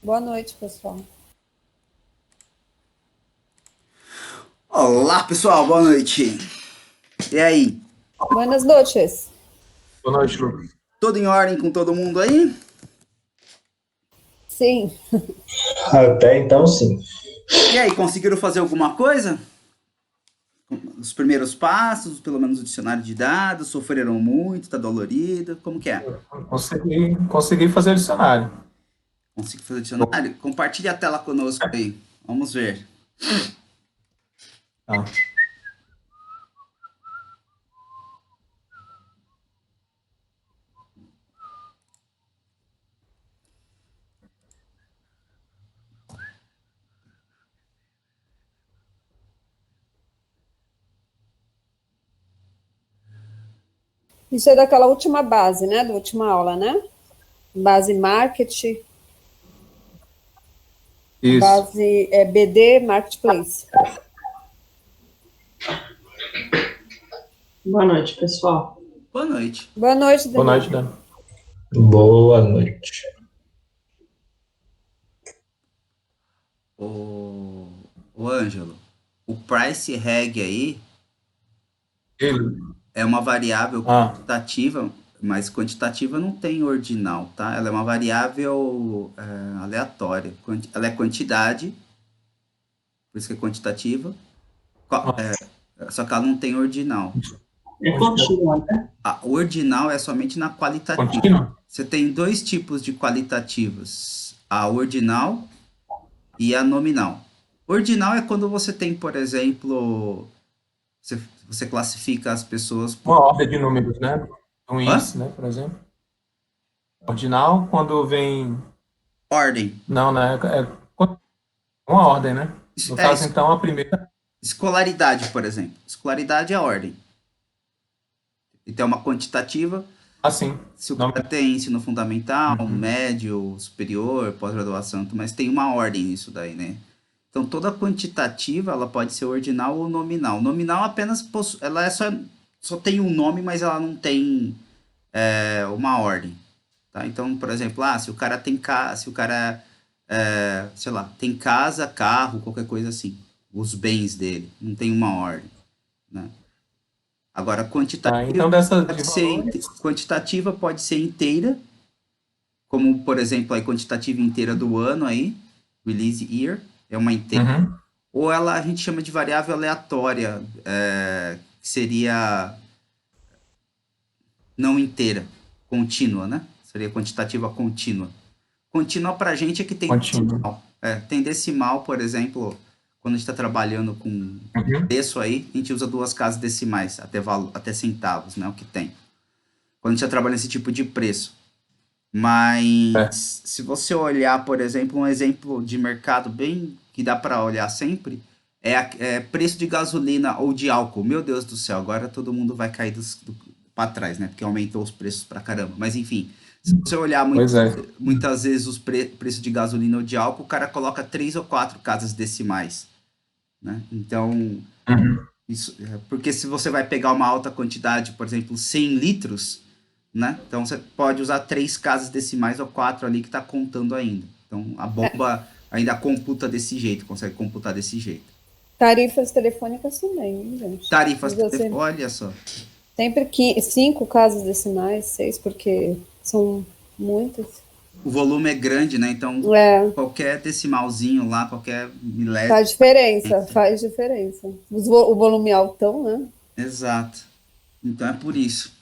Boa noite, pessoal. Olá, pessoal, boa noite. E aí? Buenas noches. Boa noite, Lucas. Tudo em ordem com todo mundo aí? Sim, Até então, sim. E aí, conseguiram fazer alguma coisa? Os primeiros passos, pelo menos o dicionário de dados, sofreram muito, tá dolorido, como que é? Consegui fazer o dicionário. Conseguiu fazer o dicionário? Compartilhe a tela conosco aí, vamos ver. Tá. isso é daquela última base, né? Da última aula, né? Base marketing, Isso. base BD Marketplace. Boa noite, pessoal. Boa noite. Boa noite, Boa Daniel. noite, Dan. Boa noite. O Ângelo, o price reg aí Ele. é uma variável Ah, quantitativa, mas quantitativa não tem ordinal, tá? Ela é uma variável aleatória. Ela é quantidade, por isso que é quantitativa, ah, só que ela não tem ordinal. É contínua, né? O ordinal é somente na qualitativa. contínuo? Você tem dois tipos de qualitativas, a ordinal e a nominal. Ordinal é quando você tem, por exemplo, você classifica as pessoas por... Uma ordem de números, né? Um Hã? índice, né, por exemplo. Ordinal, quando vem. Ordem. Não, né? Uma ordem, né? No É, caso, então, a primeira. escolaridade, por exemplo. Escolaridade é ordem. Então, é uma quantitativa. Assim. Se o Nome. cara tem ensino fundamental, Uhum. médio, superior, pós-graduação, mas tem uma ordem nisso daí, né? Então, toda quantitativa, ela pode ser ordinal ou nominal. Nominal apenas ela é só tem um nome, mas ela não tem uma ordem, tá? Então, por exemplo, se o cara tem se o cara, sei lá, tem casa, carro, qualquer coisa assim, os bens dele, não tem uma ordem, né? Agora, Tá, então, dessa de pode ser valores. quantitativa pode ser inteira, como por exemplo a quantitativa inteira do ano aí, release year, é uma inteira. Uhum. Ou ela a gente chama de variável aleatória, que seria não inteira, contínua, né? Seria quantitativa contínua. Contínua para a gente é que tem Contínuo. decimal. Tem decimal, por exemplo, quando a gente está trabalhando com Uhum. preço aí, a gente usa duas casas decimais, até centavos, né? O que tem. Quando a gente já trabalha nesse tipo de preço. Mas É. se você olhar, por exemplo, um exemplo de mercado bem que dá para olhar sempre é preço de gasolina ou de álcool. Meu Deus do céu, agora todo mundo vai cair para trás, né? Porque aumentou os preços para caramba. Mas enfim, se você olhar Pois é. muitas vezes os preços de gasolina ou de álcool, o cara coloca três ou quatro casas decimais, né? Então, Uhum. isso, porque se você vai pegar uma alta quantidade, por exemplo, 100 litros, né? Então você pode usar três casas decimais ou quatro ali que está contando ainda. Então a bomba ainda computa desse jeito, consegue computar desse jeito. Tarifas telefônicas também, gente. Tarifas, Mas você olha só. sempre que cinco casas decimais, seis, porque são muitas. O volume é grande, né? Então É, qualquer decimalzinho lá, qualquer milésimo. faz diferença, faz diferença. O volume altão, né? Exato. Então é por isso.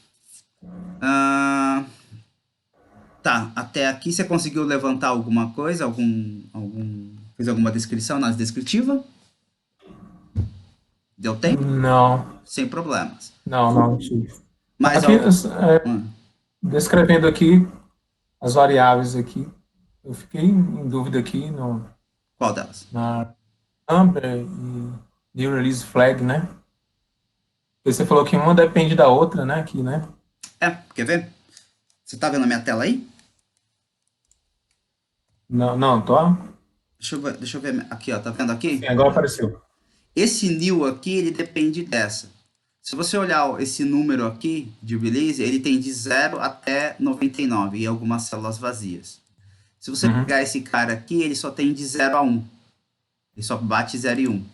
Ah, tá, até aqui você conseguiu levantar alguma coisa? Fez alguma descrição na descritiva? Deu tempo? Não, Sem problemas. não tive. Mas Aqui, algo. descrevendo aqui as variáveis aqui, eu fiquei em dúvida aqui Qual delas? na Amber e New Release Flag, né? Porque você falou que uma depende da outra, né? Aqui, né? Quer ver? Você tá vendo a minha tela aí? Não, não, tô. Deixa eu ver aqui, ó. Tá vendo Sim, aqui? agora apareceu. Esse new aqui, ele depende dessa. Se você olhar esse número aqui de release, ele tem de 0 até 99 e algumas células vazias. Se você pegar esse cara aqui, ele só tem de 0 a 1. Ele só bate 0 e 1.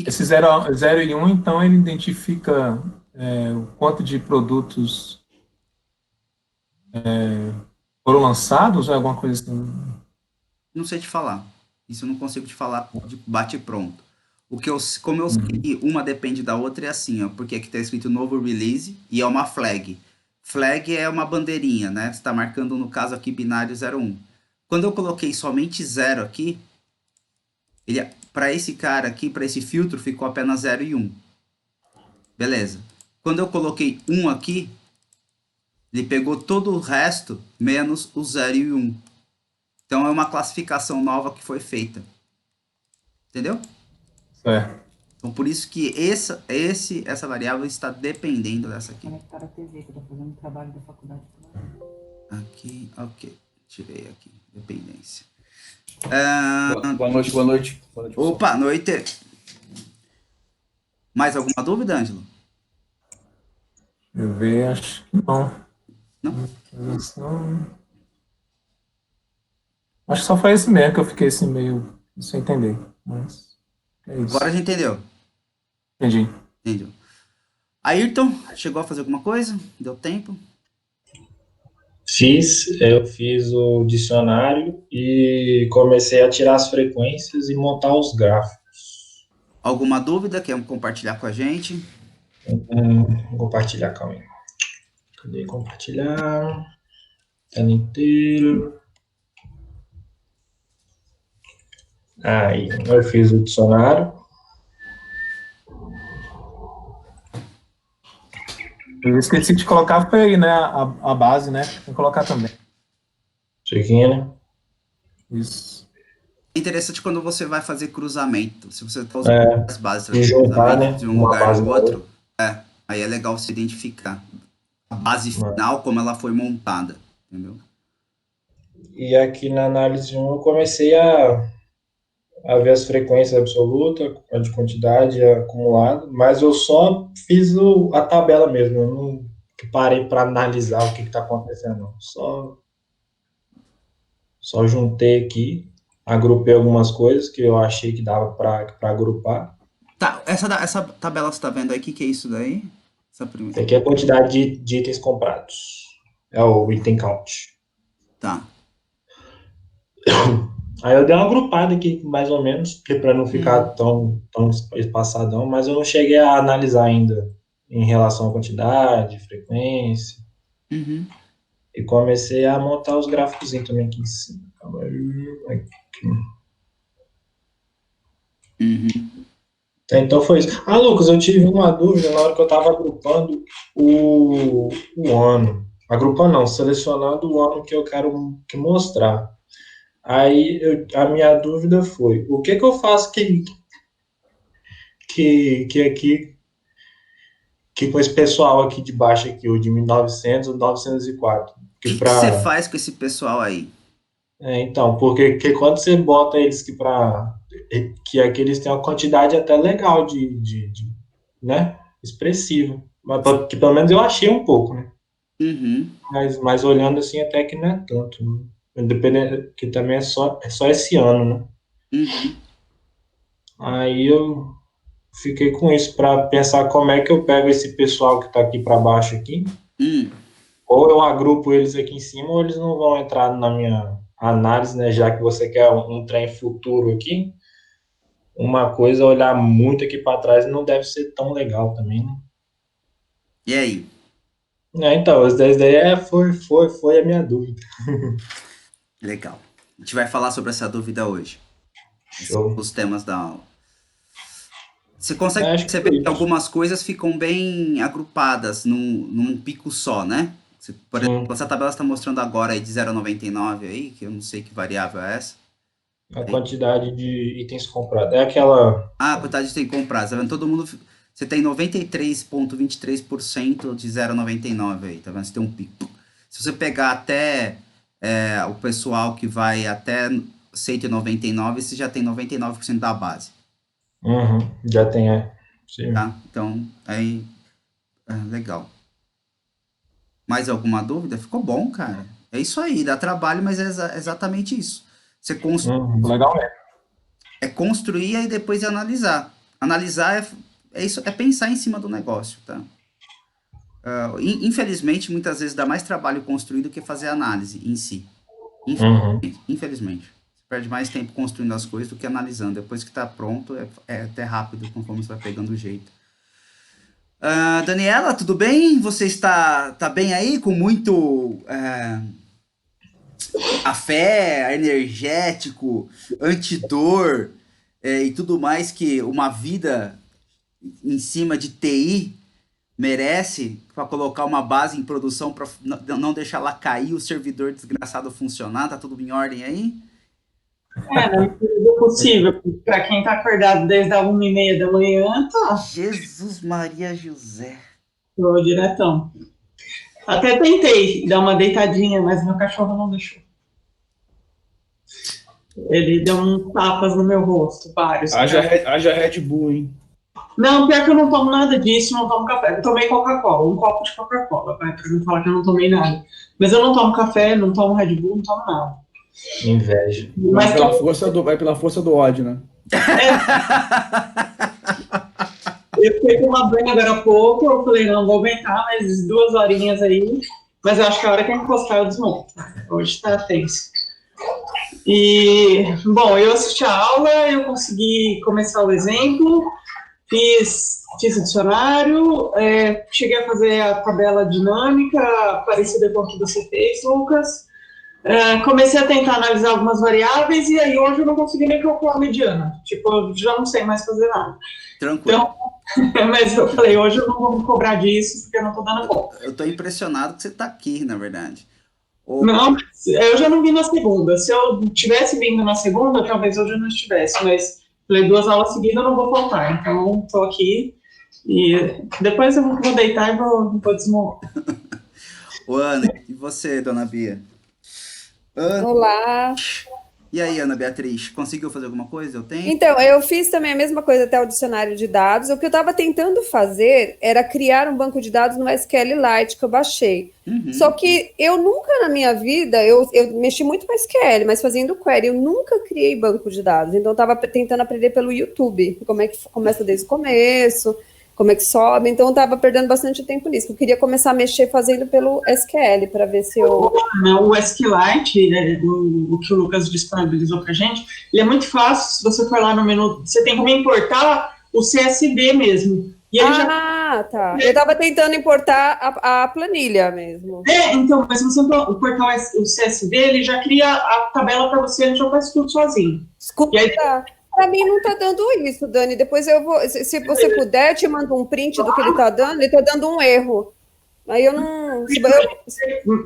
Esse 0 e 1, então, ele identifica o quanto de produtos foram lançados ou é alguma coisa assim? Não sei te falar. Isso eu não consigo te falar de bate pronto. Como eu sei que uma depende da outra, é assim, ó, porque aqui tá escrito novo release e é uma flag. Flag é uma bandeirinha, né? Você tá marcando, no caso aqui, binário 01. Quando eu coloquei somente 0 aqui, para esse cara aqui, para esse filtro, ficou apenas 0 e 1. Beleza. Quando eu coloquei 1 aqui, ele pegou todo o resto, menos o 0 e 1. Então é uma classificação nova que foi feita. Entendeu? Certo. Então por isso que essa variável está dependendo dessa aqui. Conectar a TV, que eu tô fazendo trabalho da faculdade. Aqui, ok. Tirei aqui. Dependência. Boa noite, boa noite. Boa noite, pessoal. Opa, noite. Mais alguma dúvida, Ângelo? Eu ver, acho que não. Não? Acho que só foi esse mesmo que eu fiquei assim meio sem entender. Mas é isso. Agora a gente entendeu. Entendi. Entendeu? Ayrton, chegou a fazer alguma coisa? Deu tempo? Eu fiz o dicionário e comecei a tirar as frequências e montar os gráficos. Alguma dúvida? Quer compartilhar com a gente? Vou compartilhar, calma aí. Cadê compartilhar? Tela inteira. Aí, eu fiz o dicionário. Eu esqueci de colocar, foi aí, né? A base, né? Tem que colocar também. Cheguei, né? Isso. É interessante quando você vai fazer cruzamento. Se você está usando as bases E juntar, né? de um Uma lugar base no na outro, aí é legal você identificar a base final, como ela foi montada. Entendeu? E aqui na análise 1 eu comecei a ver as frequências absolutas, a de quantidade acumulada, mas eu só fiz a tabela mesmo, eu não parei para analisar o que está acontecendo, não. Só juntei aqui, agrupei algumas coisas que eu achei que dava para agrupar. Tá, essa tabela que você está vendo aí, o que é isso daí? Essa primeira. Aqui é a quantidade de itens comprados, é o item count. Tá. Aí eu dei uma agrupada aqui, mais ou menos, para não ficar tão espaçadão, mas eu não cheguei a analisar ainda em relação à quantidade, frequência. Uhum. E comecei a montar os gráficos também aqui em cima. Calma aí. Aqui. Uhum. Então foi isso. Ah, Lucas, eu tive uma dúvida na hora que eu estava agrupando o ano. Agrupando não, selecionando o ano que eu quero mostrar. Aí a minha dúvida foi, o que eu faço que aqui que com esse pessoal aqui de baixo aqui, o de 1900 ou 904? O que você faz com esse pessoal aí? Então, porque quando você bota eles que aqui eles têm uma quantidade até legal né, expressiva, mas que pelo menos eu achei um pouco, né? Uhum. Mas olhando assim até que não é tanto, né? Independente, que também é só esse ano, né? Uhum. Aí eu fiquei com isso para pensar como é que eu pego esse pessoal que está aqui para baixo aqui, ou eu agrupo eles aqui em cima, ou eles não vão entrar na minha análise, né? Já que você quer um trem futuro aqui, uma coisa olhar muito aqui para trás não deve ser tão legal também, né? E aí? Então, as 10 daí foi a minha dúvida. Legal. A gente vai falar sobre essa dúvida hoje. Show. Os temas da aula. Você consegue Acho que perceber foi que isso. algumas coisas ficam bem agrupadas num pico só, né? Por exemplo, essa tabela está mostrando agora aí de 0,99 aí, que eu não sei que variável é essa. A quantidade de itens comprados. É aquela. A quantidade de tem comprado. Tá vendo? Todo mundo. Você tem 93,23% de 0,99 aí, tá vendo? Você tem um pico. Se você pegar até o pessoal que vai até 199, você já tem 99% da base. Já tem, sim. Tá? Então, aí. Legal. Mais alguma dúvida? Ficou bom, cara. É isso aí, dá trabalho, mas é exatamente isso. Você Legal mesmo. é construir e depois analisar. Analisar é isso, é pensar em cima do negócio, tá? Infelizmente, muitas vezes dá mais trabalho construir do que fazer análise em si. Infelizmente. Você perde mais tempo construindo as coisas do que analisando. Depois que está pronto, é até rápido conforme você vai pegando o jeito. Daniela, tudo bem? Você está bem aí? Com muito café, energético, antidor e tudo mais que uma vida em cima de TI merece, para colocar uma base em produção para não deixar ela cair, o servidor desgraçado funcionar, tá tudo em ordem aí? Na medida do possível, para quem tá acordado desde a 1h30 da manhã, tá. Jesus Maria José. Tô diretão. Até tentei dar uma deitadinha, mas meu cachorro não deixou. Ele deu uns tapas no meu rosto, vários. Haja Red Bull, hein? Não, pior que eu não tomo nada disso, não tomo café. Eu tomei Coca-Cola, um copo de Coca-Cola, pra não falar que eu não tomei nada. Mas eu não tomo café, não tomo Red Bull, não tomo nada. Inveja. Mas Vai pela força do ódio, né? Eu fiquei com uma banha agora há pouco, eu falei, não, vou aguentar mais 2 horinhas aí, mas eu acho que a hora que eu encostar eu desmonto. Hoje tá tenso. E, bom, eu assisti a aula, eu consegui começar o exemplo, fiz dicionário, cheguei a fazer a tabela dinâmica, parecida com a que você fez, Lucas. Comecei a tentar analisar algumas variáveis e aí hoje eu não consegui nem calcular a mediana. Tipo, eu já não sei mais fazer nada. Tranquilo. Então, mas eu falei, hoje eu não vou me cobrar disso porque eu não tô dando conta. Eu tô impressionado que você tá aqui, na verdade. Não, eu já não vim na segunda. Se eu tivesse vindo na segunda, talvez hoje eu não estivesse, mas falei, 2 aulas seguidas eu não vou faltar. Então, tô aqui e depois eu vou deitar e vou desmontar. Ô, Ana, e você, dona Bia? Ana. Olá. E aí, Ana Beatriz, conseguiu fazer alguma coisa? Eu tenho? Então, eu fiz também a mesma coisa até o dicionário de dados. O que eu estava tentando fazer era criar um banco de dados no SQLite que eu baixei. Só que eu nunca na minha vida, eu mexi muito com SQL, mas fazendo query, eu nunca criei banco de dados. Então, eu estava tentando aprender pelo YouTube, como é que começa desde o começo, como é que sobe. Então, eu estava perdendo bastante tempo nisso. Eu queria começar a mexer fazendo pelo SQL, para ver se eu... O SQLite, o que o Lucas disponibilizou para a gente, ele é muito fácil. Se você for lá no menu, você tem como importar o CSV mesmo. E ele tá. Eu estava tentando importar a planilha mesmo. Então, mas se você importar o CSV, ele já cria a tabela para você, ele já faz tudo sozinho. Desculpa. Para mim não está dando isso, Dani. Depois eu vou, se você puder, te mando um print do que ele está dando. Ele está dando um erro. Aí eu não.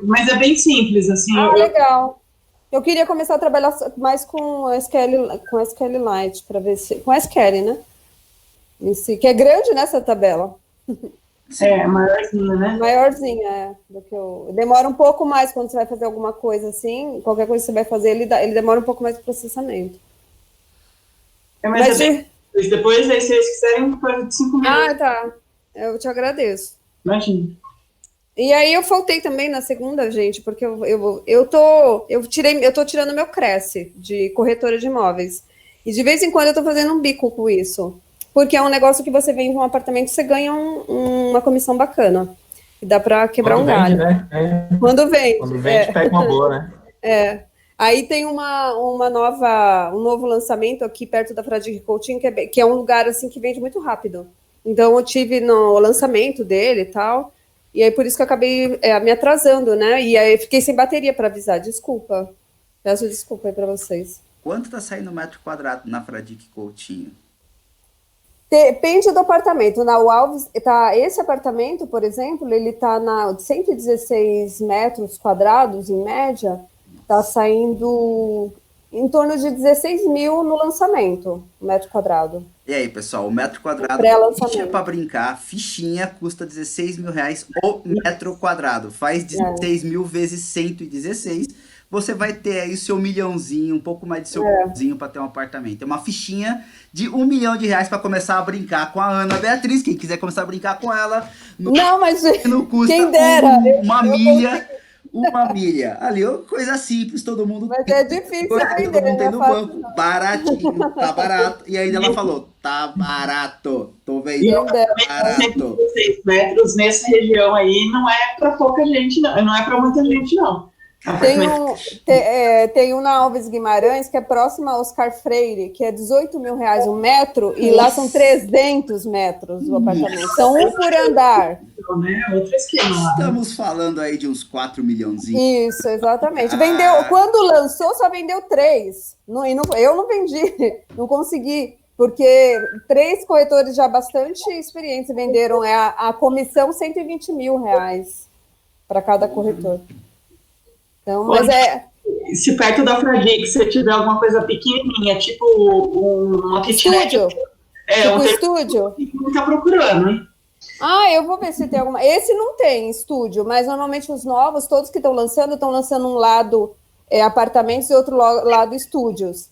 Mas é bem simples, assim. Legal. Eu queria começar a trabalhar mais com SQLite para ver se com SQL, né? Em si, que é grande nessa tabela. Maiorzinha, né? Maiorzinha, do que eu. Demora um pouco mais quando você vai fazer alguma coisa assim. Qualquer coisa que você vai fazer, ele demora um pouco mais de processamento. Mas depois, aí, se vocês quiserem, coisa de 5 minutos. Tá. Eu te agradeço. Imagina. E aí eu faltei também na segunda, gente, porque eu tô tirando meu Cresce de corretora de imóveis. E de vez em quando eu tô fazendo um bico com isso. Porque é um negócio que você vende um apartamento e você ganha uma comissão bacana. E dá para quebrar um galho. Né? Quando vende. Quando vende, pega uma boa, né? Aí tem um novo lançamento aqui perto da Fradique Coutinho, que é um lugar assim que vende muito rápido. Então eu tive no lançamento dele e tal, e aí por isso que eu acabei me atrasando, né? E aí eu fiquei sem bateria para avisar, desculpa. Peço desculpa aí para vocês. Quanto tá saindo metro quadrado na Fradique Coutinho? Depende do apartamento. Na Alves, esse apartamento, por exemplo, ele tá na 116 metros quadrados, em média, tá saindo em torno de 16 mil no lançamento, metro quadrado. E aí, pessoal, o metro quadrado, fichinha para brincar, fichinha custa 16 mil reais o metro quadrado. Faz 16 mil vezes 116, você vai ter aí o seu milhãozinho, um pouco mais de seu milhãozinho para ter um apartamento. É uma fichinha de R$1 milhão para começar a brincar com a Ana Beatriz. Quem quiser começar a brincar com ela, não, mas não custa quem dera, uma milha. uma milha. Ali, ó, coisa simples, todo mundo Mas é difícil todo vender, mundo não tem é no fácil banco. não. Baratinho, tá barato. E ainda ela falou, tá barato. Tô E vendendo eu Vendendo. barato. 116 metros nessa região aí não é para pouca gente, não. Não é para muita gente, não. Tem um na Alves Guimarães, que é próximo a Oscar Freire, que é 18 mil reais um metro, e lá são 300 metros o apartamento. São um por andar. Então, né? Outro esquema lá. Estamos falando aí de uns 4 milhãozinhos. Isso, exatamente. Vendeu, quando lançou, só vendeu 3. Eu não vendi, não consegui, porque 3 corretores já bastante experientes venderam a comissão 120 mil reais para cada corretor. Então, mas Se perto da Fradique você tiver alguma coisa pequenininha, tipo uma kitnet. estúdio. Tipo estúdio? Não tá procurando, hein? Eu vou ver se tem alguma. Esse não tem estúdio, mas normalmente os novos, todos que estão lançando um lado apartamentos e outro lado estúdios.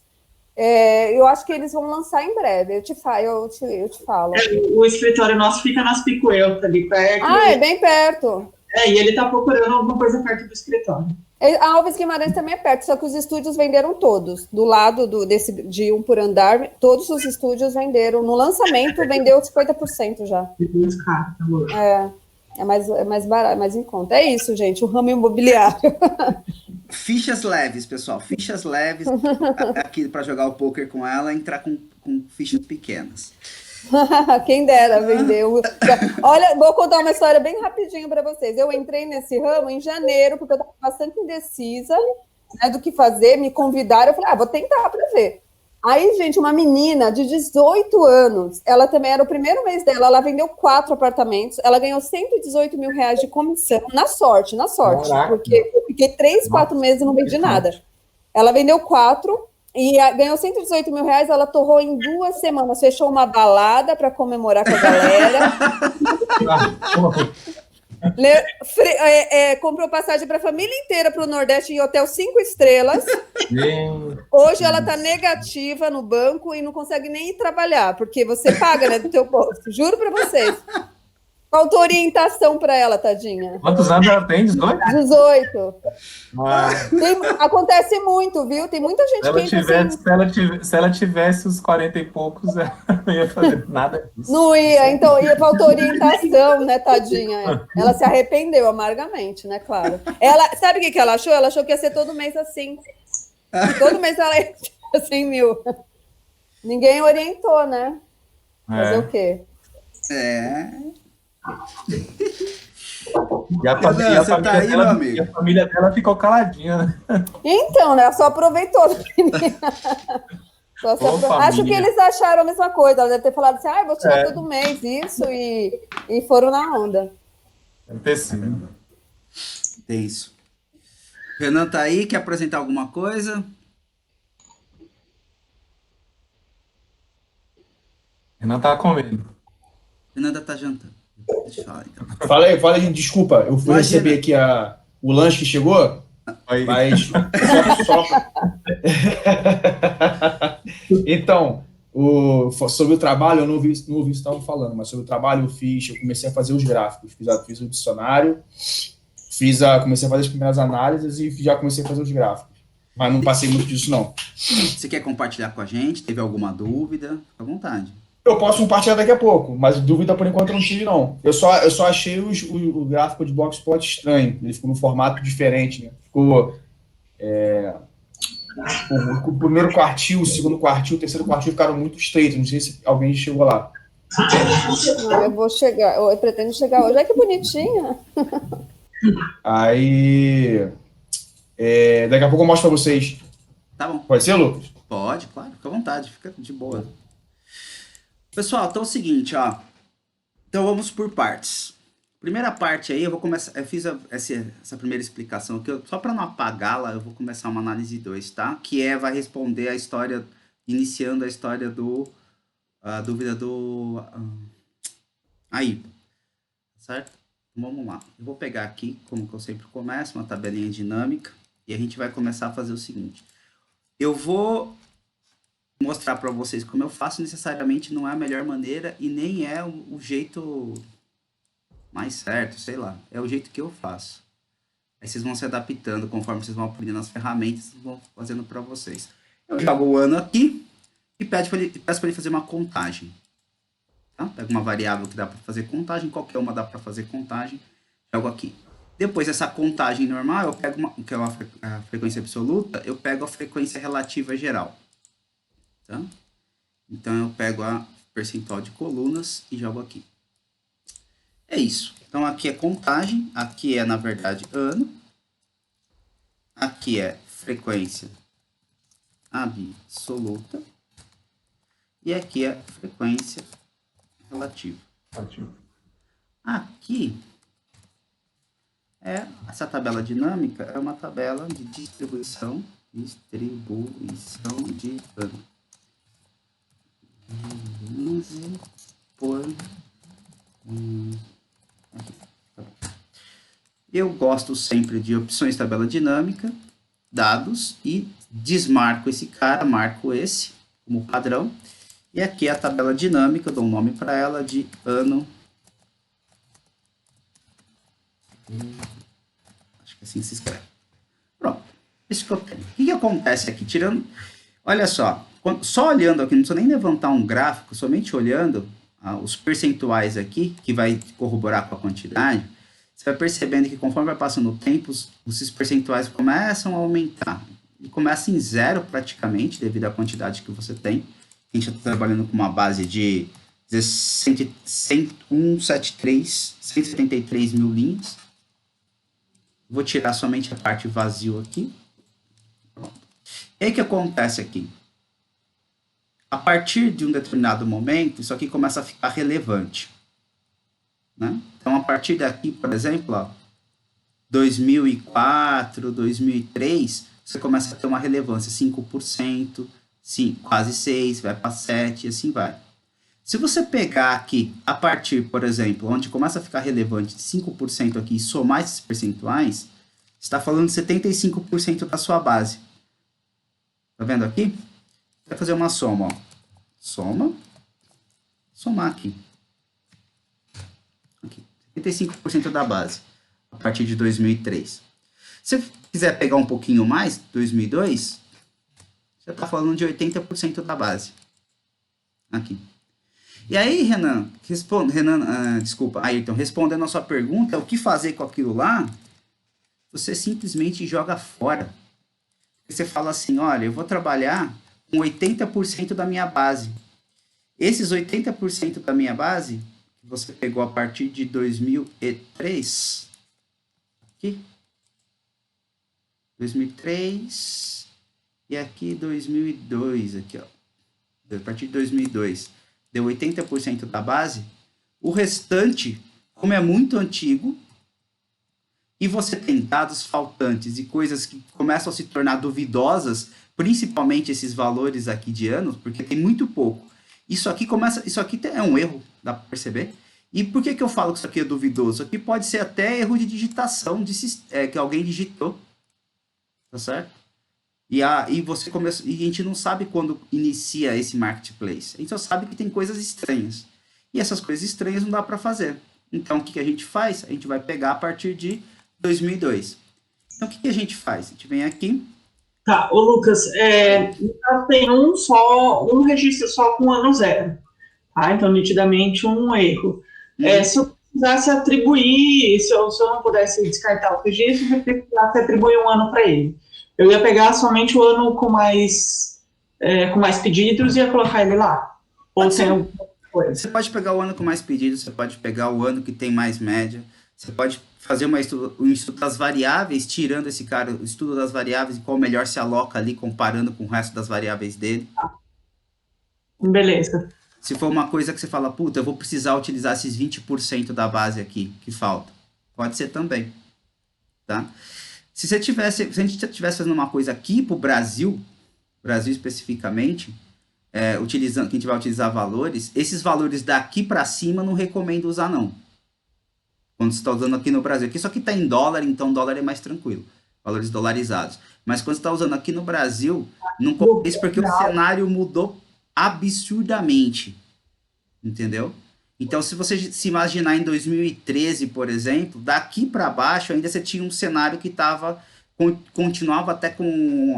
Eu acho que eles vão lançar em breve. Eu te falo. O escritório nosso fica nas Picoel, ali perto. É bem perto. E ele tá procurando alguma coisa perto do escritório. A Alves Guimarães também é perto, só que os estúdios venderam todos. Do lado de um por andar, todos os estúdios venderam. No lançamento, vendeu 50% já. É mais barato, mais em conta. É isso, gente, o ramo imobiliário. Fichas leves, pessoal. Fichas leves. Aqui para jogar o poker com ela, entrar com fichas pequenas. Quem dera vender. Olha, vou contar uma história bem rapidinho para vocês. Eu entrei nesse ramo em janeiro, porque eu estava bastante indecisa, né, do que fazer. Me convidaram, eu falei, vou tentar para ver. Aí, gente, uma menina de 18 anos, ela também era o primeiro mês dela, ela vendeu 4 apartamentos, ela ganhou 118 mil reais de comissão, na sorte, Caraca. porque eu fiquei 3, 4 meses e não vendi nada. Ela vendeu 4 e ganhou 118 mil reais, ela torrou em 2 semanas, fechou uma balada para comemorar com a galera. Comprou passagem para a família inteira para o Nordeste em hotel 5 estrelas. Hoje ela está negativa no banco e não consegue nem ir trabalhar, porque você paga, né, do teu bolso. Juro para vocês. Faltou orientação para ela, tadinha. Quantos anos ela tem? 18? 18. Acontece muito, viu? Tem muita gente Se ela tivesse os 40 e poucos, ela não ia fazer nada disso. Não ia, então faltou orientação, né, tadinha? Ela se arrependeu amargamente, né, claro. Sabe o que ela achou? Ela achou que ia ser todo mês assim. Todo mês ela ia ter 100 mil. Ninguém orientou, né? Fazer o quê? E a família dela ficou caladinha, né? Então, né? Só aproveitou. Acho que eles acharam a mesma coisa. Ela deve ter falado assim, vou tirar todo mês isso, e foram na onda. Deve ter sido. Tem isso. Renan tá aí, quer apresentar alguma coisa? Renan tá comendo. Renan ainda tá jantando. Deixa eu falar, então. Fala aí, gente, desculpa, eu fui receber aqui o lanche que chegou, mas Então, sobre o trabalho, eu não ouvi isso que estavam falando, mas sobre o trabalho eu comecei a fazer os gráficos, fiz o dicionário, comecei a fazer as primeiras análises e já comecei a fazer os gráficos, mas não passei muito disso, não. Você quer compartilhar com a gente? Teve alguma dúvida? Fica à vontade. Eu posso compartilhar daqui a pouco, mas dúvida por enquanto eu não tive, não. Eu só achei o gráfico de Blogspot estranho. Ele ficou num formato diferente, né? Ficou o primeiro quartil, o segundo quartil, o terceiro quartil ficaram muito estreitos. Não sei se alguém chegou lá. Eu vou chegar, eu pretendo chegar hoje. Olha que bonitinha. Aí, daqui a pouco eu mostro para vocês. Tá bom. Pode ser, Lucas? Pode, claro. Fica à vontade, fica de boa. Pessoal, então é o seguinte, ó. Então vamos por partes. Primeira parte aí, eu fiz essa primeira explicação aqui, só para não apagá-la, eu vou começar uma análise 2, tá? Que vai responder a história, iniciando a história a dúvida do aí, certo? Vamos lá. Eu vou pegar aqui, como que eu sempre começo, uma tabelinha dinâmica, e a gente vai começar a fazer o seguinte. Eu vou mostrar para vocês como eu faço, necessariamente não é a melhor maneira e nem é o jeito mais certo, sei lá. É o jeito que eu faço. Aí vocês vão se adaptando conforme vocês vão aprendendo as ferramentas, vão fazendo para vocês. Eu jogo o ano aqui e peço para ele fazer uma contagem. Tá? Pega uma variável que dá para fazer contagem, qualquer uma dá para fazer contagem, jogo aqui. Depois dessa contagem normal, eu pego que é a frequência absoluta, eu pego a frequência relativa geral. Tá? Então eu pego a percentual de colunas e jogo aqui. É isso. Então aqui é contagem, aqui é na verdade ano, aqui é frequência absoluta e aqui é frequência relativa. Aqui essa tabela dinâmica é uma tabela de distribuição de ano. 15 por eu gosto sempre de opções tabela dinâmica, dados e desmarco esse cara, marco esse como padrão. E aqui é a tabela dinâmica, eu dou um nome para ela de ano. Acho que assim se escreve. Pronto, isso que eu tenho. O que acontece aqui? Tirando, olha só, só olhando aqui, não precisa nem levantar um gráfico, somente olhando os percentuais aqui, que vai corroborar com a quantidade, você vai percebendo que conforme vai passando o tempo, esses percentuais começam a aumentar. E começa em zero praticamente, devido à quantidade que você tem. A gente está trabalhando com uma base de 173 mil linhas. Vou tirar somente a parte vazio aqui. Pronto. E aí o que acontece aqui? A partir de um determinado momento, isso aqui começa a ficar relevante. Né? Então, a partir daqui, por exemplo, ó, 2004, 2003, você começa a ter uma relevância 5%, quase 6%, vai para 7%, e assim vai. Se você pegar aqui, a partir, por exemplo, onde começa a ficar relevante 5% aqui e somar esses percentuais, você está falando de 75% da sua base. Tá vendo aqui? Vai fazer uma soma, ó. Somar aqui. 75% da base, a partir de 2003. Se você quiser pegar um pouquinho mais, 2002, você está falando de 80% da base. Aqui. E aí, Ayrton, respondendo a sua pergunta, o que fazer com aquilo lá, você simplesmente joga fora. Você fala assim, olha, eu vou trabalhar com 80% da minha base. Esses 80% da minha base, que você pegou a partir de 2003, aqui, 2003, e aqui 2002, aqui, ó, a partir de 2002, deu 80% da base, o restante, como é muito antigo, e você tem dados faltantes e coisas que começam a se tornar duvidosas, principalmente esses valores aqui de anos, porque tem muito pouco. Isso aqui é um erro, dá para perceber. E por que eu falo que isso aqui é duvidoso? Isso aqui pode ser até erro de digitação, que alguém digitou, tá certo? E a gente não sabe quando inicia esse marketplace. A gente só sabe que tem coisas estranhas. E essas coisas estranhas não dá para fazer. Então, o que a gente faz? A gente vai pegar a partir de 2002. Então, o que a gente faz? A gente vem aqui. Tá, ô Lucas, tem um registro só com ano zero. Tá? Então, nitidamente, um erro. Se eu precisasse atribuir, se eu não pudesse descartar o registro, eu precisasse atribuir um ano para ele. Eu ia pegar somente o ano com mais pedidos e ia colocar ele lá. Ou tem alguma coisa. Você pode pegar o ano com mais pedidos, você pode pegar o ano que tem mais média, você pode fazer um estudo das variáveis, tirando esse cara, o estudo das variáveis e qual melhor se aloca ali, comparando com o resto das variáveis dele. Beleza. Se for uma coisa que você fala, puta, eu vou precisar utilizar esses 20% da base aqui, que falta. Pode ser também. Tá? Se a gente estivesse fazendo uma coisa aqui para o Brasil especificamente, que a gente vai utilizar valores, esses valores daqui para cima não recomendo usar não. Quando você está usando aqui no Brasil. Aqui isso aqui está em dólar, então dólar é mais tranquilo. Valores dolarizados. Mas quando você está usando aqui no Brasil, não compensa porque o cenário mudou absurdamente. Entendeu? Então, se você se imaginar em 2013, por exemplo, daqui para baixo ainda você tinha um cenário que continuava até com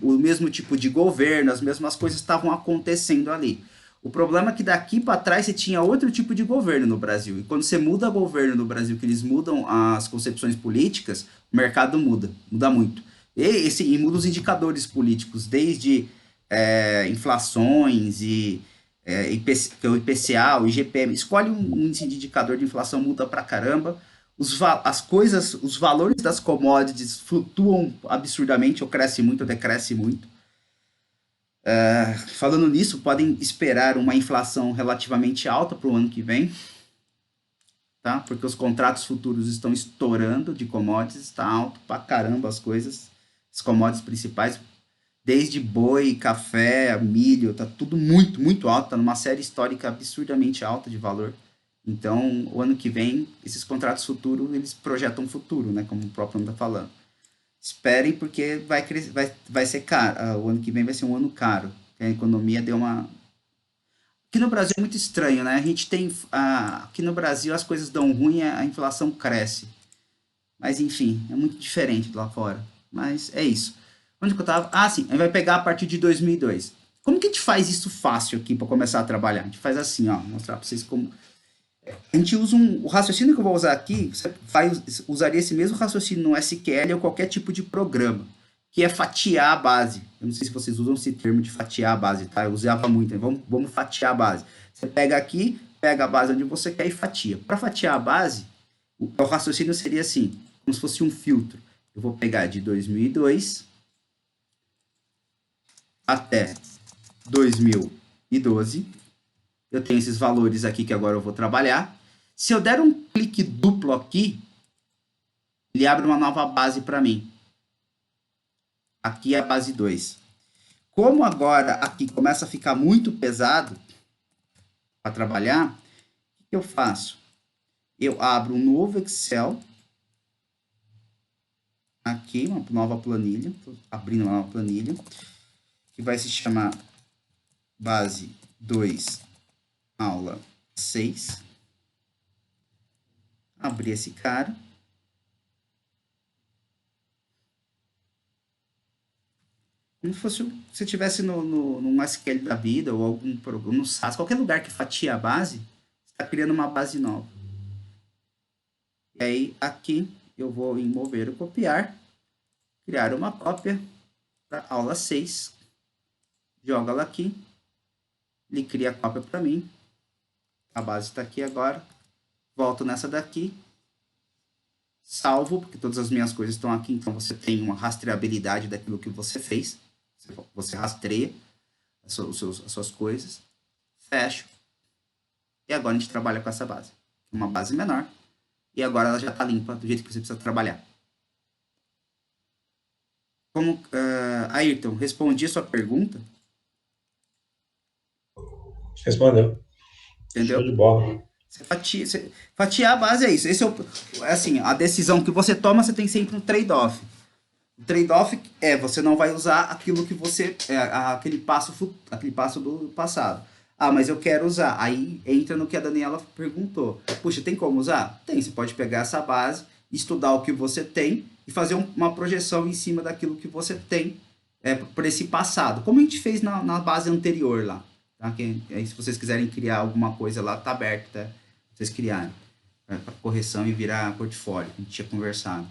o mesmo tipo de governo, as mesmas coisas estavam acontecendo ali. O problema é que daqui para trás você tinha outro tipo de governo no Brasil. E quando você muda governo no Brasil, que eles mudam as concepções políticas, o mercado muda muito. E muda os indicadores políticos, desde inflações e que é o IPCA, o IGPM. Escolhe um índice de indicador de inflação, muda pra caramba. Os valores das commodities flutuam absurdamente, ou cresce muito, ou decresce muito. Falando nisso, podem esperar uma inflação relativamente alta para o ano que vem, tá? Porque os contratos futuros estão estourando de commodities, está alto pra caramba as coisas, as commodities principais, desde boi, café, milho, tá tudo muito, muito alto, tá numa série histórica absurdamente alta de valor. Então, o ano que vem, esses contratos futuros, eles projetam o futuro, né? Como o próprio nome está falando. Esperem, porque vai ser caro. O ano que vem vai ser um ano caro. A economia deu uma... Aqui no Brasil é muito estranho, né? A gente tem... Aqui no Brasil as coisas dão ruim, a inflação cresce. Mas, enfim, é muito diferente lá fora. Mas é isso. Onde que eu tava? Ah, sim. Aí vai pegar a partir de 2002. Como que a gente faz isso fácil aqui para começar a trabalhar? A gente faz assim, ó. Vou mostrar para vocês como... A gente usa o raciocínio que eu vou usar aqui, você usaria esse mesmo raciocínio no SQL ou qualquer tipo de programa, que é fatiar a base. Eu não sei se vocês usam esse termo de fatiar a base, tá? Eu usava muito, né? Vamos fatiar a base. Você pega aqui, pega a base onde você quer e fatia. Para fatiar a base, o raciocínio seria assim, como se fosse um filtro. Eu vou pegar de 2002 até 2012. Eu tenho esses valores aqui que agora eu vou trabalhar. Se eu der um clique duplo aqui, ele abre uma nova base para mim. Aqui é a base 2. Como agora aqui começa a ficar muito pesado para trabalhar, o que eu faço? Eu abro um novo Excel. Aqui, uma nova planilha. Estou abrindo uma nova planilha. Que vai se chamar base 2. Aula 6. Abrir esse cara. Como se fosse, se você estivesse num SQL da vida ou algum programa, no SAS, qualquer lugar que fatia a base, você está criando uma base nova. E aí, aqui, eu vou em mover ou copiar, criar uma cópia para aula 6. Joga ela aqui. Ele cria a cópia para mim. A base está aqui agora. Volto nessa daqui. Salvo, porque todas as minhas coisas estão aqui. Então, você tem uma rastreabilidade daquilo que você fez. Você rastreia as suas coisas. Fecho. E agora a gente trabalha com essa base. Uma base menor. E agora ela já está limpa do jeito que você precisa trabalhar. Como, Ayrton, respondi a sua pergunta? Respondeu. Entendeu? Show de bola. Fatiar a base é isso. Esse é assim, a decisão que você toma, você tem sempre um trade-off. O trade-off você não vai usar aquilo que você... aquele passo do passado. Ah, mas eu quero usar. Aí entra no que a Daniela perguntou. Puxa, tem como usar? Tem. Você pode pegar essa base, estudar o que você tem e fazer uma projeção em cima daquilo que você tem por esse passado. Como a gente fez na base anterior lá. Tá? Se vocês quiserem criar alguma coisa lá, tá aberto, tá? Vocês criarem para correção e virar portfólio, a gente tinha conversado.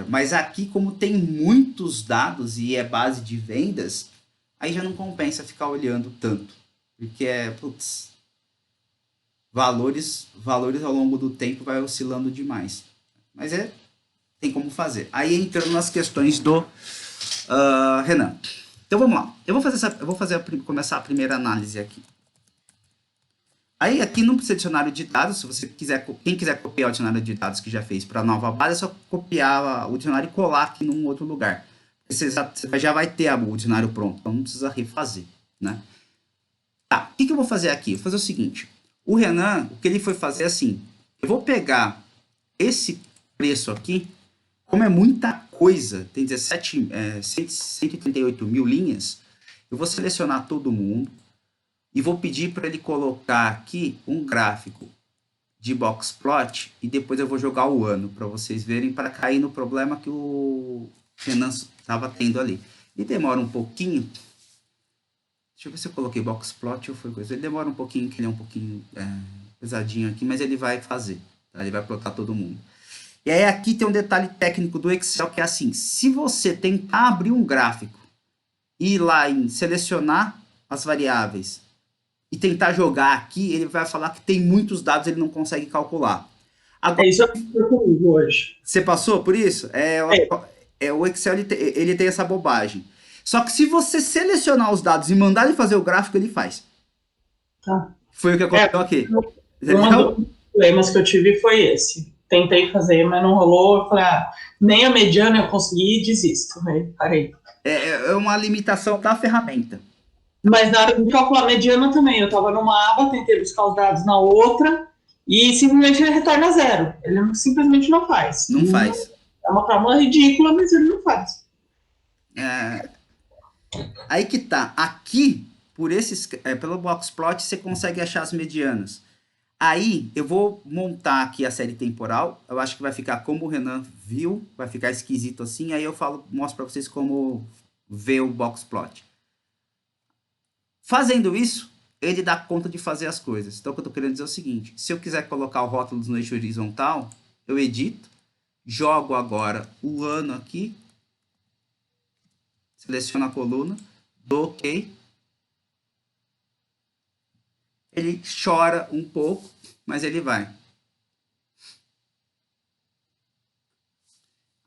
Mas aqui, como tem muitos dados e é base de vendas, aí já não compensa ficar olhando tanto, porque valores ao longo do tempo vai oscilando demais. Mas tem como fazer. Aí entrando nas questões do Renan. Então vamos lá. Eu vou começar a primeira análise aqui. Aí aqui no dicionário de dados, se você quiser, quem quiser copiar o dicionário de dados que já fez para a nova base, é só copiar o dicionário e colar aqui num outro lugar. Você já vai ter o dicionário pronto, então não precisa refazer, né? Tá, o que eu vou fazer aqui? Eu vou fazer o seguinte. O Renan, o que ele foi fazer é assim, eu vou pegar esse preço aqui, como é muita coisa, tem 138 mil linhas, eu vou selecionar todo mundo, e vou pedir para ele colocar aqui um gráfico de boxplot e depois eu vou jogar o ano para vocês verem, para cair no problema que o Renan estava tendo ali. E demora um pouquinho. Deixa eu ver se eu coloquei boxplot ou foi coisa. Ele demora um pouquinho, que ele é um pouquinho pesadinho aqui, mas ele vai fazer. Tá? Ele vai plotar todo mundo. E aí aqui tem um detalhe técnico do Excel que é assim, se você tentar abrir um gráfico e ir lá em selecionar as variáveis e tentar jogar aqui, ele vai falar que tem muitos dados, ele não consegue calcular. Agora, Isso eu fiz comigo hoje. você passou por isso? O Excel ele tem essa bobagem. Só que se você selecionar os dados e mandar ele fazer o gráfico, ele faz. Tá. Foi o que aconteceu aqui. Um dos problemas que eu tive foi esse. Tentei fazer, mas não rolou. Eu falei, nem a mediana eu consegui e desisto. Aí parei. É uma limitação da ferramenta. Mas na hora de calcular a mediana também, eu estava numa aba, tentei buscar os dados na outra e simplesmente ele retorna zero. Ele simplesmente não faz. Não faz. É uma fórmula ridícula, mas ele não faz. Aí que tá. Aqui, pelo boxplot, você consegue achar as medianas. Aí, eu vou montar aqui a série temporal. Eu acho que vai ficar como o Renan viu. Vai ficar esquisito assim. Aí eu mostro para vocês como ver o boxplot. Fazendo isso, ele dá conta de fazer as coisas. Então, o que eu tô querendo dizer é o seguinte. Se eu quiser colocar o rótulo no eixo horizontal, eu edito. Jogo agora o ano aqui. Seleciono a coluna. Dou OK. Ele chora um pouco, mas ele vai.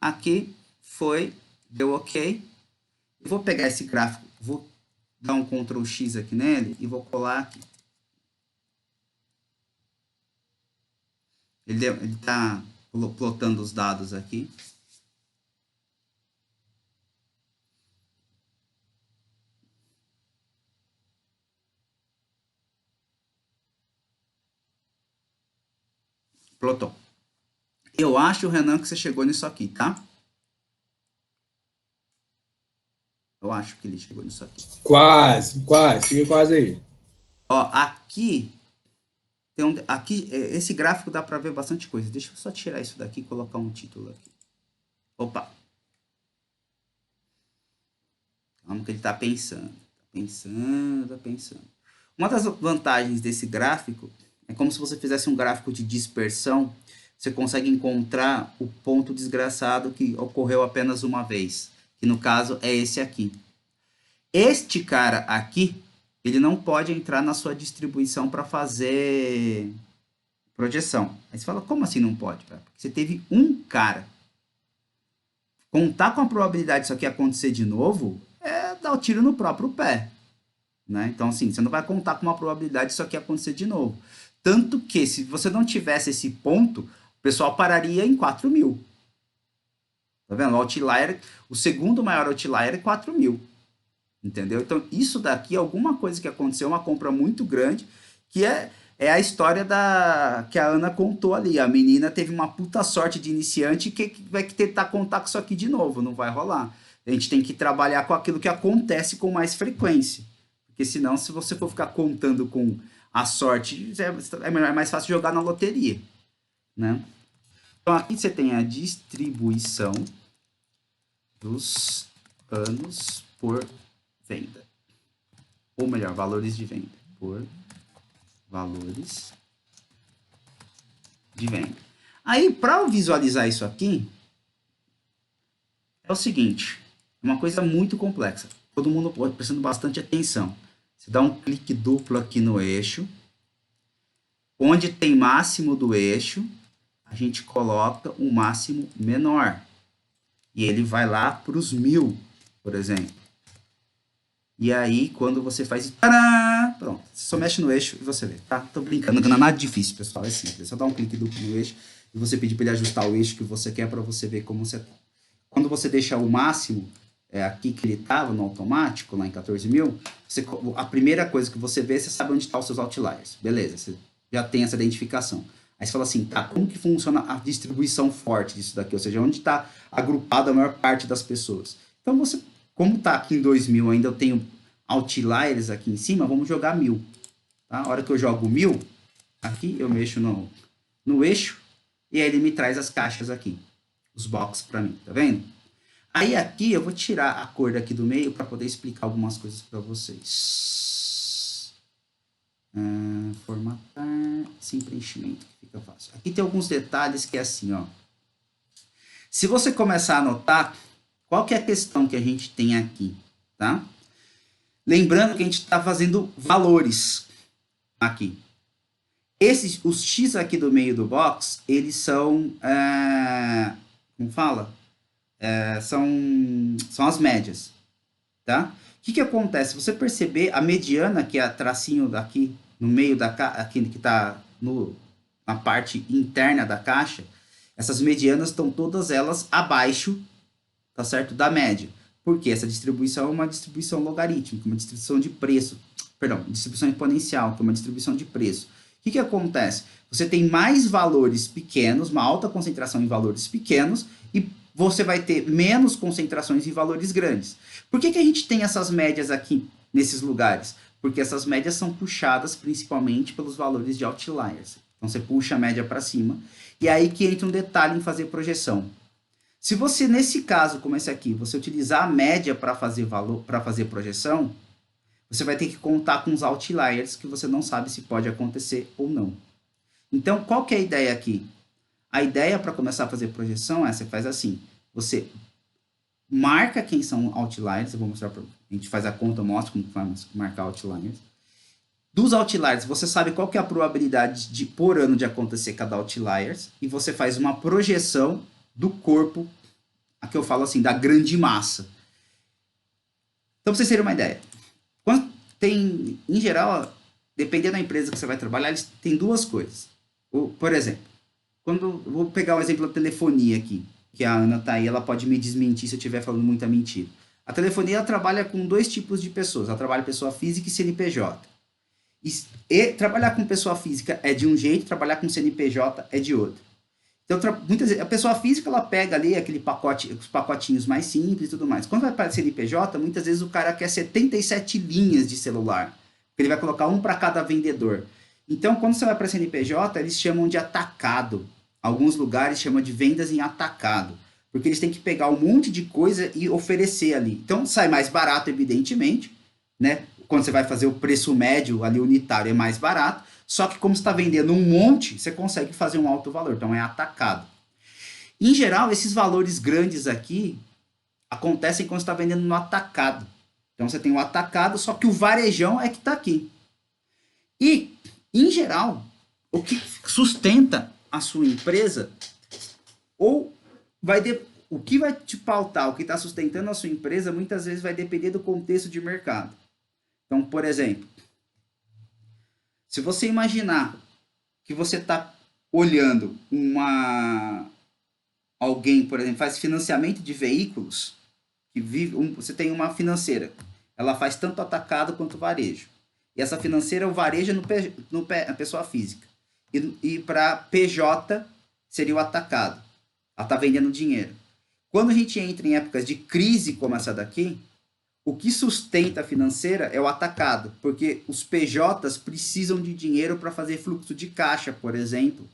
Aqui foi, deu OK. Eu vou pegar esse gráfico, vou dar um Ctrl X aqui nele e vou colar aqui. Ele está plotando os dados aqui. Plotou. Eu acho, Renan, que você chegou nisso aqui, tá? Eu acho que ele chegou nisso aqui. Quase. Fica quase aí. Ó, aqui esse gráfico dá para ver bastante coisa. Deixa eu só tirar isso daqui e colocar um título aqui. Opa. Calma que ele tá pensando. Tá pensando. Uma das vantagens desse gráfico é como se você fizesse um gráfico de dispersão. Você consegue encontrar o ponto desgraçado que ocorreu apenas uma vez. Que no caso é esse aqui. Este cara aqui, ele não pode entrar na sua distribuição para fazer projeção. Aí você fala, como assim não pode? Porque você teve um cara. Contar com a probabilidade disso aqui acontecer de novo é dar o tiro no próprio pé. Né? Então, assim, você não vai contar com uma probabilidade disso aqui acontecer de novo. Tanto que, se você não tivesse esse ponto, o pessoal pararia em 4.000. Tá vendo? O outlier, o segundo maior outlier é 4.000. Entendeu? Então, isso daqui é alguma coisa que aconteceu, uma compra muito grande, que é a história que a Ana contou ali. A menina teve uma puta sorte de iniciante que vai tentar contar com isso aqui de novo. Não vai rolar. A gente tem que trabalhar com aquilo que acontece com mais frequência. Porque senão, se você for ficar contando com a sorte, é mais fácil jogar na loteria. Né? Então, aqui você tem a distribuição dos anos por venda. Ou melhor, valores de venda. Por valores de venda. Aí, para visualizar isso aqui, é o seguinte. É uma coisa muito complexa. Todo mundo pode prestando bastante atenção. Você dá um clique duplo aqui no eixo. Onde tem máximo do eixo, a gente coloca um máximo menor. E ele vai lá para os 1.000, por exemplo. E aí, quando você faz isso, pronto, você só mexe no eixo e você vê, tá? Tô brincando, não é nada difícil, pessoal, é simples. É só dar um clique duplo no eixo e você pedir para ele ajustar o eixo que você quer para você ver como você tá. Quando você deixa o máximo aqui que ele estava no automático, lá em 14.000, a primeira coisa que você vê, você sabe onde estão os seus outliers. Beleza, você já tem essa identificação. Aí você fala assim, tá, como que funciona a distribuição forte disso daqui? Ou seja, onde está agrupada a maior parte das pessoas? Então, como está aqui em 2.000, ainda eu tenho outliers aqui em cima, vamos jogar 1.000. Tá? A hora que eu jogo 1000, aqui eu mexo no eixo, e aí ele me traz as caixas aqui, os boxes para mim, tá vendo? Aí aqui eu vou tirar a cor daqui do meio para poder explicar algumas coisas para vocês. Formatar, sem preenchimento, que fica fácil. Aqui tem alguns detalhes que é assim, ó. Se você começar a anotar, qual que é a questão que a gente tem aqui, tá? Lembrando que a gente está fazendo valores aqui. Os X aqui do meio do box, eles são, como fala? São as médias, tá? O que acontece? Se você perceber, a mediana, que é a tracinho daqui, no meio da caixa, aqui que está na parte interna da caixa, essas medianas estão todas elas abaixo, tá certo? Da média. Porque essa distribuição é uma distribuição logarítmica, uma distribuição de preço, perdão, distribuição exponencial, que é uma distribuição de preço. O que acontece? Você tem mais valores pequenos, uma alta concentração em valores pequenos, e você vai ter menos concentrações em valores grandes. Por que a gente tem essas médias aqui, nesses lugares? Porque essas médias são puxadas principalmente pelos valores de outliers. Então você puxa a média para cima, e aí que entra um detalhe em fazer projeção. Se você, nesse caso, como esse aqui, você utilizar a média para fazer projeção, você vai ter que contar com os outliers que você não sabe se pode acontecer ou não. Então, qual que é a ideia aqui? A ideia para começar a fazer projeção é, você faz assim, você marca quem são outliers, eu vou mostrar para a gente faz a conta, eu mostro como vai marcar outliers. Dos outliers, você sabe qual que é a probabilidade por ano de acontecer cada outliers, e você faz uma projeção do corpo, aqui eu falo assim, da grande massa. Então, para vocês terem uma ideia, quando tem, em geral, dependendo da empresa que você vai trabalhar, eles têm duas coisas. Por exemplo, vou pegar o exemplo da telefonia aqui, que a Ana tá aí, ela pode me desmentir se eu estiver falando muita mentira. A telefonia, ela trabalha com dois tipos de pessoas, ela trabalha pessoa física e CNPJ. E trabalhar com pessoa física é de um jeito, trabalhar com CNPJ é de outro. Então, muitas vezes, a pessoa física, ela pega ali aquele pacote, os pacotinhos mais simples e tudo mais. Quando vai para CNPJ, muitas vezes o cara quer 77 linhas de celular, porque ele vai colocar um para cada vendedor. Então, quando você vai para CNPJ, eles chamam de atacado. Alguns lugares chamam de vendas em atacado, porque eles têm que pegar um monte de coisa e oferecer ali. Então, sai mais barato, evidentemente, né? Quando você vai fazer o preço médio ali unitário é mais barato, só que como você está vendendo um monte, você consegue fazer um alto valor, então é atacado. Em geral, esses valores grandes aqui acontecem quando você está vendendo no atacado. Então você tem o atacado, só que o varejão é que está aqui. E, em geral, o que sustenta a sua empresa, o que vai te pautar, o que está sustentando a sua empresa, muitas vezes vai depender do contexto de mercado. Então, por exemplo, se você imaginar que você está olhando alguém, por exemplo, faz financiamento de veículos, você tem uma financeira, ela faz tanto atacado quanto varejo. E essa financeira, o varejo é na pessoa física. E para PJ seria o atacado. Ela está vendendo dinheiro. Quando a gente entra em épocas de crise como essa daqui, o que sustenta a financeira é o atacado, porque os PJs precisam de dinheiro para fazer fluxo de caixa, por exemplo,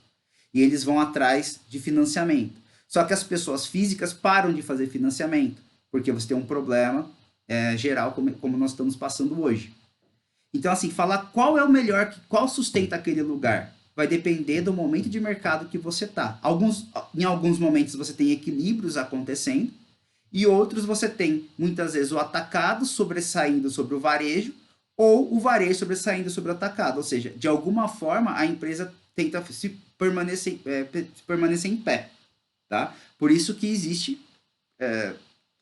e eles vão atrás de financiamento. Só que as pessoas físicas param de fazer financiamento, porque você tem um problema geral como nós estamos passando hoje. Então, assim, falar qual é o melhor, qual sustenta aquele lugar, vai depender do momento de mercado que você está. Em alguns momentos você tem equilíbrios acontecendo, e outros você tem, muitas vezes, o atacado sobressaindo sobre o varejo, ou o varejo sobressaindo sobre o atacado. Ou seja, de alguma forma, a empresa tenta permanecer em pé. Tá? Por isso que existe,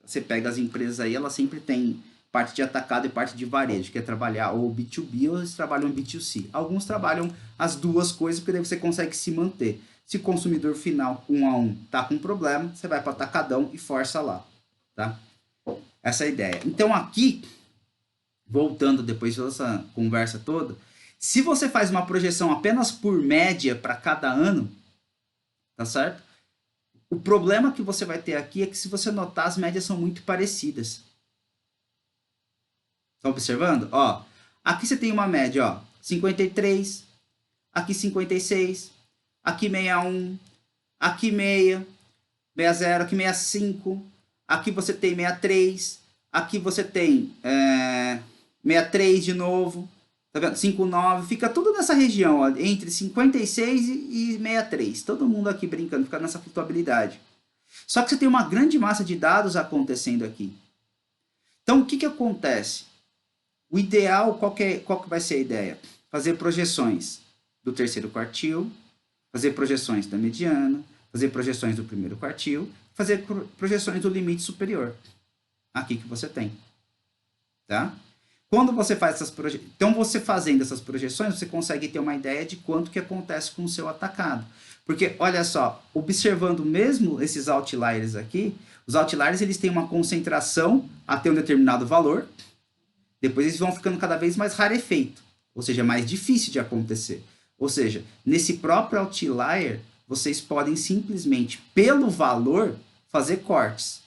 você pega as empresas aí, elas sempre têm parte de atacado e parte de varejo, que é trabalhar ou B2B ou eles trabalham B2C. Alguns trabalham as duas coisas, porque daí você consegue se manter. Se o consumidor final, 1 a 1, tá com problema, você vai para o atacadão e força lá. Tá? Essa é a ideia. Então aqui, voltando depois dessa conversa toda, se você faz uma projeção apenas por média para cada ano, tá certo? O problema que você vai ter aqui é que, se você notar, as médias são muito parecidas. Tá observando? Ó, aqui você tem uma média, ó, 53, aqui 56, aqui 61, aqui 6, 60, aqui 65, aqui você tem 63, aqui você tem 63 de novo, tá vendo? 59, fica tudo nessa região, ó, entre 56 e 63, todo mundo aqui brincando, fica nessa flutuabilidade. Só que você tem uma grande massa de dados acontecendo aqui. Então, o que acontece? O ideal, qual que vai ser a ideia? Fazer projeções do terceiro quartil, fazer projeções da mediana, fazer projeções do primeiro quartil, fazer projeções do limite superior. Aqui que você tem. Tá? Quando você faz essas projeções... Então, você fazendo essas projeções, você consegue ter uma ideia de quanto que acontece com o seu atacado. Porque, olha só, observando mesmo esses outliers aqui, os outliers eles têm uma concentração até um determinado valor, depois eles vão ficando cada vez mais rarefeito, ou seja, mais difícil de acontecer. Ou seja, nesse próprio outlier, vocês podem simplesmente, pelo valor, fazer cortes.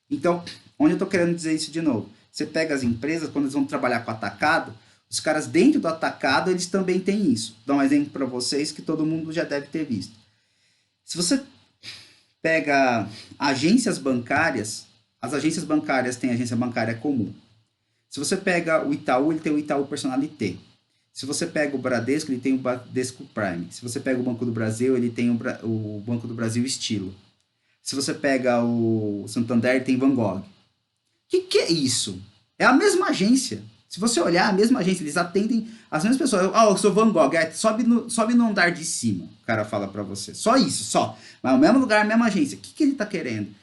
Então, onde eu estou querendo dizer isso de novo? Você pega as empresas, quando eles vão trabalhar com atacado, os caras dentro do atacado, eles também têm isso. Vou dar um exemplo para vocês que todo mundo já deve ter visto. Se você pega agências bancárias, as agências bancárias têm agência bancária comum. Se você pega o Itaú, ele tem o Itaú Personalité. Se você pega o Bradesco, ele tem o Bradesco Prime. Se você pega o Banco do Brasil, ele tem o Banco do Brasil Estilo. Se você pega o Santander, ele tem Van Gogh. O que é isso? É a mesma agência. Se você olhar, a mesma agência, eles atendem as mesmas pessoas. Eu sou Van Gogh, sobe no andar de cima, o cara fala para você. Só isso, só. Mas no mesmo lugar, a mesma agência. O que ele está querendo?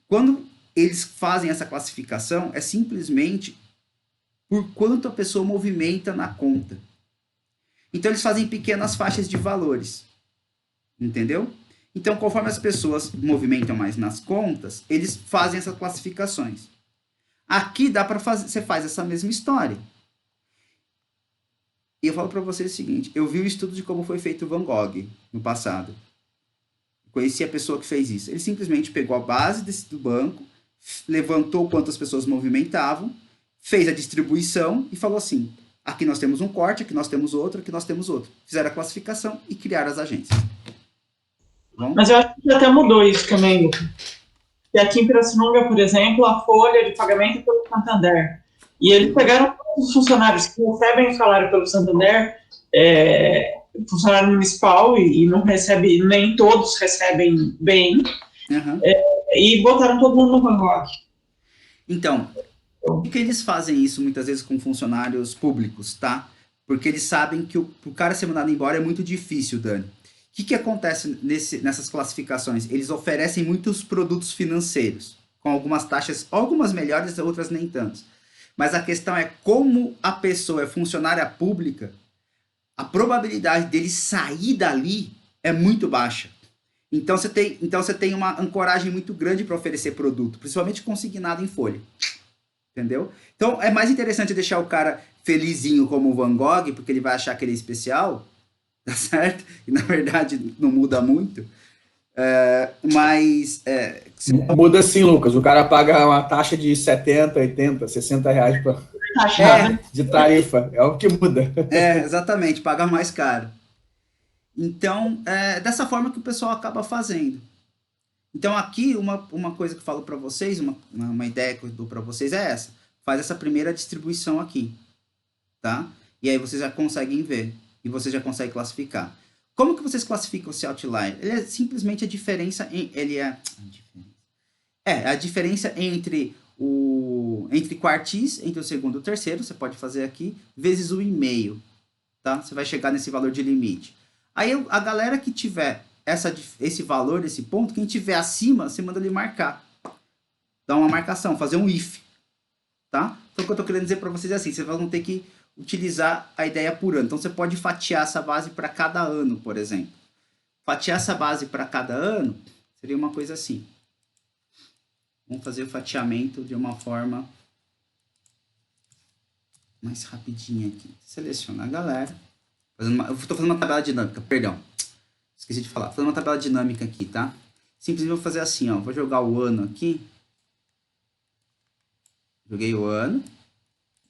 Quando eles fazem essa classificação, é simplesmente por quanto a pessoa movimenta na conta. Então, eles fazem pequenas faixas de valores. Entendeu? Então, conforme as pessoas movimentam mais nas contas, eles fazem essas classificações. Aqui dá para fazer, você faz essa mesma história. E eu falo para vocês o seguinte, eu vi o estudo de como foi feito o Van Gogh no passado. Conheci a pessoa que fez isso. Ele simplesmente pegou a base do banco, levantou quantas pessoas movimentavam, fez a distribuição e falou assim, aqui nós temos um corte, aqui nós temos outro, aqui nós temos outro. Fizeram a classificação e criaram as agências. Bom? Mas eu acho que até mudou isso também, Lucas. E aqui em Pirassununga, por exemplo, a folha de pagamento é pelo Santander. E eles pegaram todos os funcionários que recebem salário pelo Santander, funcionário municipal, e não recebe, nem todos recebem bem, e botaram todo mundo no Van Gogh. Então, por que eles fazem isso muitas vezes com funcionários públicos, tá? Porque eles sabem que o cara ser mandado embora é muito difícil, Dani. O que acontece nessas classificações? Eles oferecem muitos produtos financeiros, com algumas taxas, algumas melhores, outras nem tanto. Mas a questão é como a pessoa é funcionária pública, a probabilidade dele sair dali é muito baixa. Então você tem uma ancoragem muito grande para oferecer produto, principalmente consignado em folha. Entendeu? Então é mais interessante deixar o cara felizinho como o Van Gogh, porque ele vai achar que ele é especial, tá certo? E na verdade não muda muito. Muda sim, Lucas. O cara paga uma taxa de 70, 80, 60 reais de tarifa. É o que muda. Exatamente. Paga mais caro. Então, dessa forma que o pessoal acaba fazendo. Então, aqui, uma coisa que eu falo para vocês, uma ideia que eu dou para vocês é essa. Faz essa primeira distribuição aqui. Tá? E aí vocês já conseguem ver. E você já consegue classificar. Como que vocês classificam esse outlier? Ele é simplesmente a diferença a diferença entre quartis, entre o segundo e o terceiro, você pode fazer aqui, vezes o e-mail, tá? Você vai chegar nesse valor de limite. Aí a galera que tiver esse valor, esse ponto, quem tiver acima, você manda ele marcar. Dá uma marcação, fazer um if, tá? Então o que eu tô querendo dizer para vocês é assim, vocês vão ter que utilizar a ideia por ano. Então, você pode fatiar essa base para cada ano, por exemplo. Fatiar essa base para cada ano seria uma coisa assim. Vamos fazer o fatiamento de uma forma mais rapidinha aqui. Seleciona a galera. Eu estou fazendo uma tabela dinâmica, perdão. Esqueci de falar. Estou fazendo uma tabela dinâmica aqui, tá? Simplesmente vou fazer assim, ó. Vou jogar o ano aqui. Joguei o ano.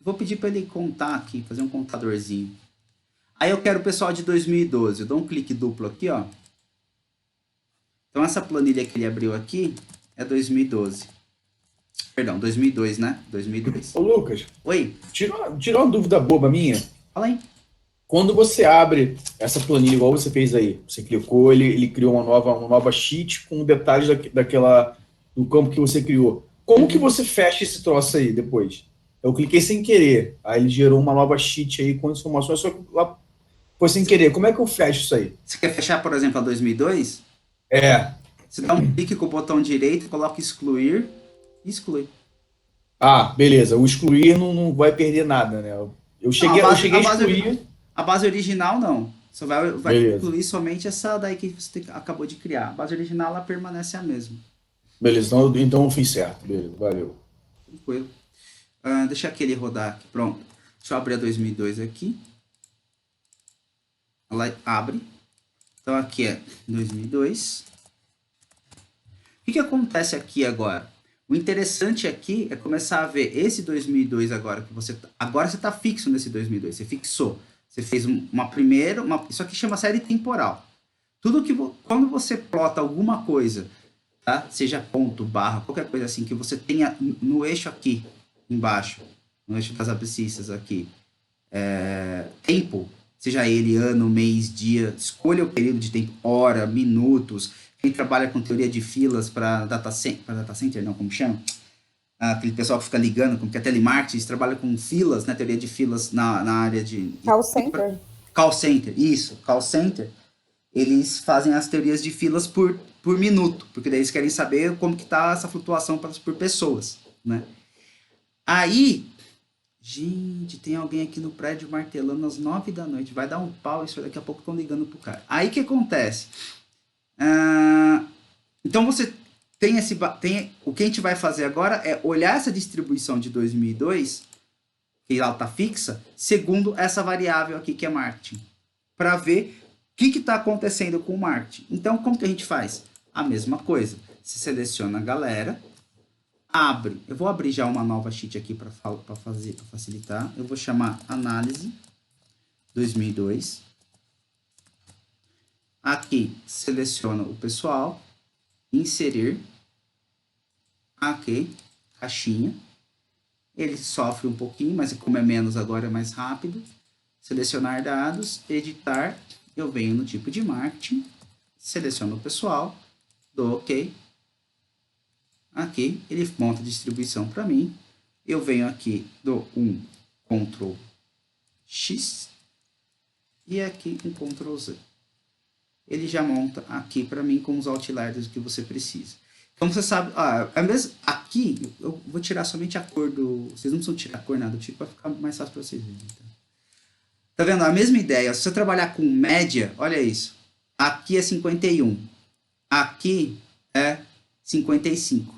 Vou pedir para ele contar aqui, fazer um contadorzinho. Aí eu quero o pessoal de 2012. Eu dou um clique duplo aqui, ó. Então essa planilha que ele abriu aqui é 2012. Perdão, 2002, né? 2002. Ô, Lucas. Oi. Tirou uma dúvida boba minha. Fala aí. Quando você abre essa planilha, igual você fez aí, você clicou, ele criou uma nova sheet com detalhes do campo que você criou. Como que você fecha esse troço aí depois? Eu cliquei sem querer, aí ele gerou uma nova sheet aí com informações, só que lá foi sem querer. Como é que eu fecho isso aí? Você quer fechar, por exemplo, a 2002? Você dá um clique com o botão direito, coloca excluir e exclui. Ah, beleza. O excluir não vai perder nada, né? Eu cheguei a excluir. A base original, não. Você vai Beleza. incluir somente essa daí que você acabou de criar. A base original, ela permanece a mesma. Beleza, então eu fiz certo. Beleza, valeu. Tranquilo. Deixa aquele rodar aqui. Pronto. Deixa eu abrir a 2002 aqui. Ela abre. Então, aqui é 2002. O que acontece aqui agora? O interessante aqui é começar a ver esse 2002 agora que você... Agora você está fixo nesse 2002. Você fixou. Você fez uma primeira... Isso aqui chama série temporal. Tudo que... Quando você plota alguma coisa, tá? Seja ponto, barra, qualquer coisa assim, que você tenha no eixo aqui, embaixo, no eixo das abscissas aqui, tempo, seja ele ano, mês, dia, escolha o período de tempo, hora, minutos. Quem trabalha com teoria de filas para data center, não, como chama? Aquele pessoal que fica ligando, como que é telemarketing, trabalha com filas, né? Teoria de filas na área de... Call center. Call center, isso, call center. Eles fazem as teorias de filas por minuto, porque daí eles querem saber como que tá essa flutuação por pessoas, né? Aí, gente, tem alguém aqui no prédio martelando às 9 da noite, vai dar um pau, isso daqui a pouco estão ligando pro cara. Aí, o que acontece? Então, você o que a gente vai fazer agora é olhar essa distribuição de 2002, que ela está fixa, segundo essa variável aqui que é marketing, para ver o que está acontecendo com o marketing. Então, como que a gente faz? A mesma coisa. Você seleciona a galera, abre. Eu vou abrir já uma nova sheet aqui para facilitar. Eu vou chamar análise 2002. Aqui, seleciona o pessoal, inserir, aqui, caixinha. Ele sofre um pouquinho, mas como é menos agora é mais rápido. Selecionar dados, editar, eu venho no tipo de marketing, seleciono o pessoal, dou OK. Aqui, ele monta a distribuição para mim. Eu venho aqui, dou um Ctrl X e aqui um Ctrl Z. Ele já monta aqui para mim com os outliers que você precisa. Então você sabe, aqui eu vou tirar somente a cor do... Vocês não precisam tirar a cor nada do tipo, vai ficar mais fácil para vocês verem. Tá vendo? A mesma ideia. Se você trabalhar com média, olha isso. Aqui é 51. Aqui é 55.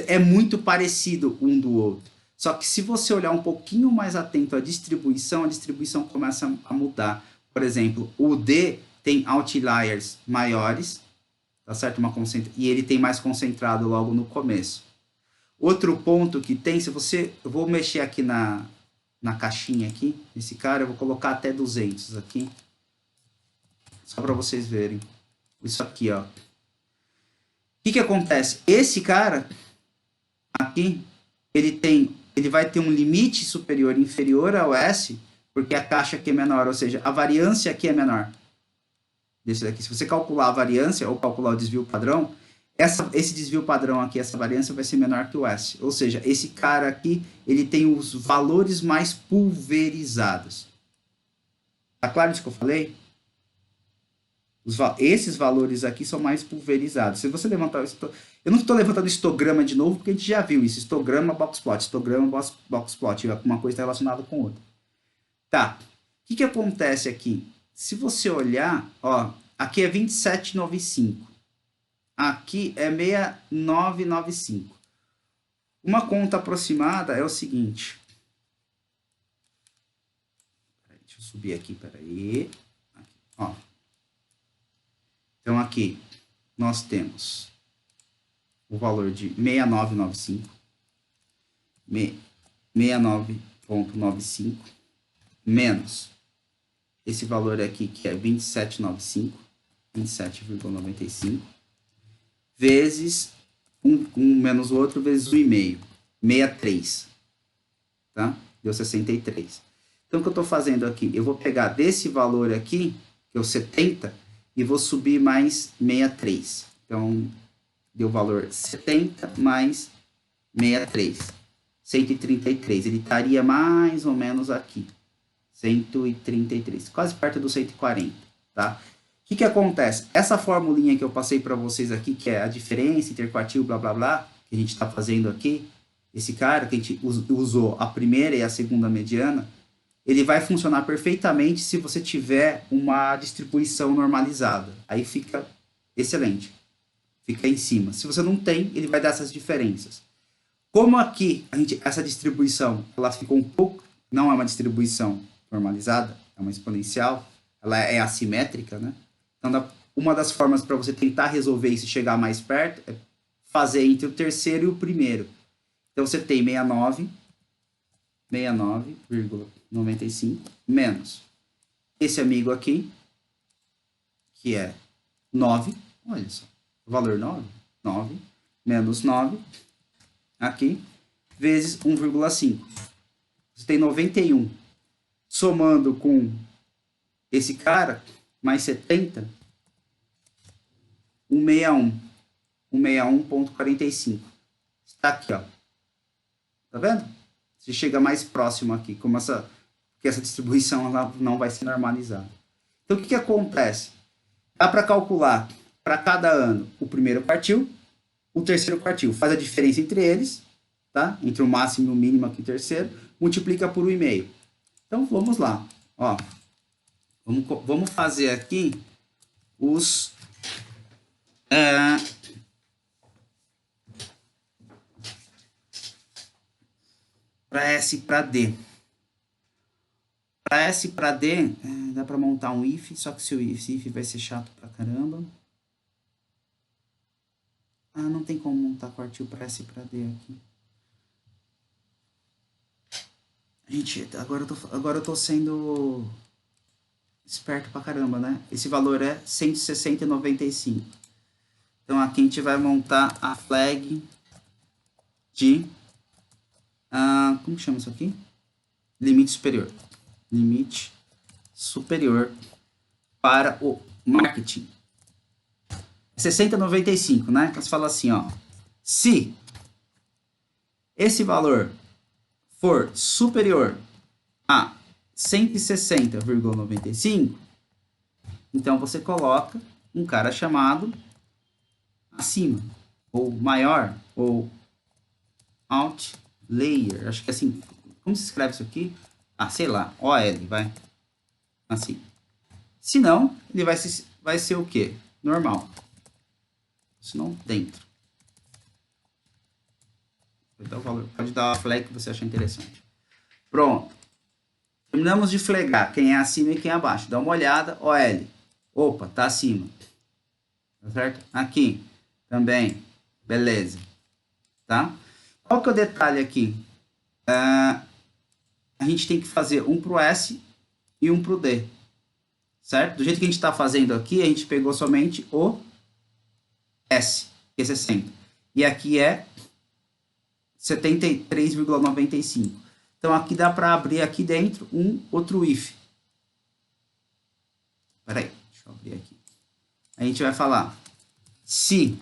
É muito parecido um do outro. Só que se você olhar um pouquinho mais atento à distribuição, a distribuição começa a mudar. Por exemplo, o D tem outliers maiores, tá certo? E ele tem mais concentrado logo no começo. Outro ponto que tem, eu vou mexer aqui na caixinha aqui, esse cara, eu vou colocar até 200 aqui, só para vocês verem. Isso aqui, ó. O que acontece? Esse cara aqui, ele vai ter um limite superior e inferior ao S, porque a caixa aqui é menor, ou seja, a variância aqui é menor. Desse daqui. Se você calcular a variância ou calcular o desvio padrão, esse desvio padrão aqui, essa variância vai ser menor que o S. Ou seja, esse cara aqui, ele tem os valores mais pulverizados. Tá claro isso que eu falei? Esses valores aqui são mais pulverizados. Se você levantar... Eu não estou levantando histograma de novo, porque a gente já viu isso. Histograma, boxplot. Histograma, boxplot. Uma coisa está relacionada com outra. Tá. O que acontece aqui? Se você olhar, ó, aqui é 2795. Aqui é 6995. Uma conta aproximada é o seguinte. Deixa eu subir aqui, peraí. Aqui, ó. Então, aqui nós temos o valor de 6995. 27,95 menos esse valor aqui, que é 27,95, vezes um menos o outro, vezes 1,5, 63, tá? Deu 63. Então, o que eu estou fazendo aqui? Eu vou pegar desse valor aqui, que é o 70, e vou subir mais 63. Então, deu o valor 70 mais 63. 133. Ele estaria mais ou menos aqui. 133. Quase perto do 140, tá? O que acontece? Essa formulinha que eu passei para vocês aqui, que é a diferença interquartil, blá, blá, blá, que a gente está fazendo aqui, esse cara que a gente usou a primeira e a segunda mediana, ele vai funcionar perfeitamente se você tiver uma distribuição normalizada. Aí fica excelente. Fica em cima. Se você não tem, ele vai dar essas diferenças. Como aqui essa distribuição ela ficou um pouco, não é uma distribuição normalizada, é uma exponencial, ela é assimétrica, né? Então, uma das formas para você tentar resolver isso e chegar mais perto é fazer entre o terceiro e o primeiro. Então, você tem 69,95 menos esse amigo aqui, que é 9, olha só, o valor 9 menos 9, aqui, vezes 1,5. Você tem 91. Somando com esse cara, mais 70, 161. 161,45. Está aqui, ó. Tá vendo? Você chega mais próximo aqui, porque essa distribuição ela não vai se normalizar. Então, o que acontece? Dá para calcular para cada ano o primeiro quartil, o terceiro quartil. Faz a diferença entre eles, tá? Entre o máximo e o mínimo aqui, o terceiro, multiplica por 1,5. Então, vamos lá. Ó, vamos fazer aqui os... para S e para D. Para S e para D, dá para montar um if, só que esse if vai ser chato pra caramba. Não tem como montar quartil para S e para D aqui. Gente, agora eu tô sendo esperto pra caramba, né? Esse valor é 160,95. Então, aqui a gente vai montar a flag de... como chama isso aqui? Limite superior. Limite superior para o marketing. 60,95, né? Então, você fala assim, ó. Se esse valor for superior a 160,95, então você coloca um cara chamado acima, ou maior, ou outlier, acho que assim, como se escreve isso aqui? Sei lá, OL, vai, assim. Se não, ele vai ser o quê? Normal. Se não, dentro. Pode dar a flag que você achar interessante. Pronto. Terminamos de flegar quem é acima e quem é abaixo. Dá uma olhada, OL. Opa, tá acima. Tá certo? Aqui também. Beleza. Tá? Qual que é o detalhe aqui? A gente tem que fazer um pro S e um pro D. Certo? Do jeito que a gente está fazendo aqui, a gente pegou somente o S, que é 60. E aqui é 73,95. Então, aqui dá para abrir aqui dentro um outro if. Espera aí, deixa eu abrir aqui. A gente vai falar, se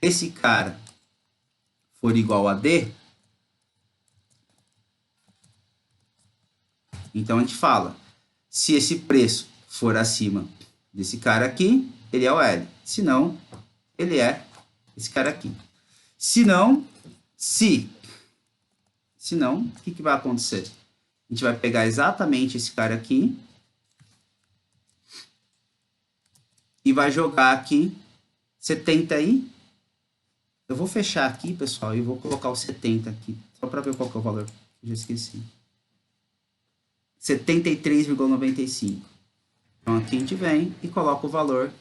esse cara for igual a D, então a gente fala, se esse preço for acima desse cara aqui, ele é o L. Se não, ele é esse cara aqui. Se não, o que vai acontecer? A gente vai pegar exatamente esse cara aqui e vai jogar aqui 70 aí. Eu vou fechar aqui, pessoal, e vou colocar o 70 aqui, só para ver qual que é o valor. Eu já esqueci. 73,95. Então aqui a gente vem e coloca o valor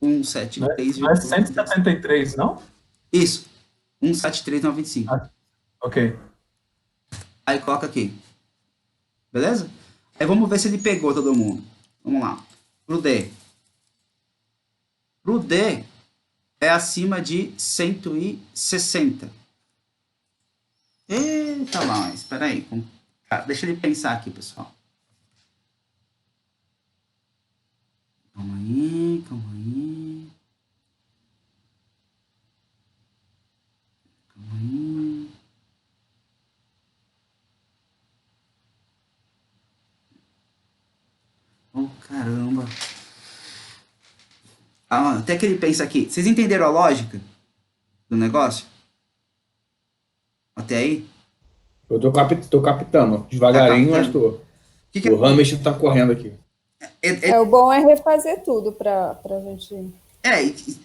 173,95. Não é 173, não? Isso. 173,95. Ok. Aí coloca aqui. Beleza? Aí vamos ver se ele pegou todo mundo. Vamos lá. Pro D. Pro D é acima de 160. Eita lá, espera aí. Deixa ele pensar aqui, pessoal. Calma aí, calma aí. Calma aí. Oh, caramba. Até que ele pensa aqui. Vocês entenderam a lógica do negócio? Até aí? Eu tô captando. Devagarinho, mas tô. O Hamilton tá correndo aqui. O bom é refazer tudo pra gente...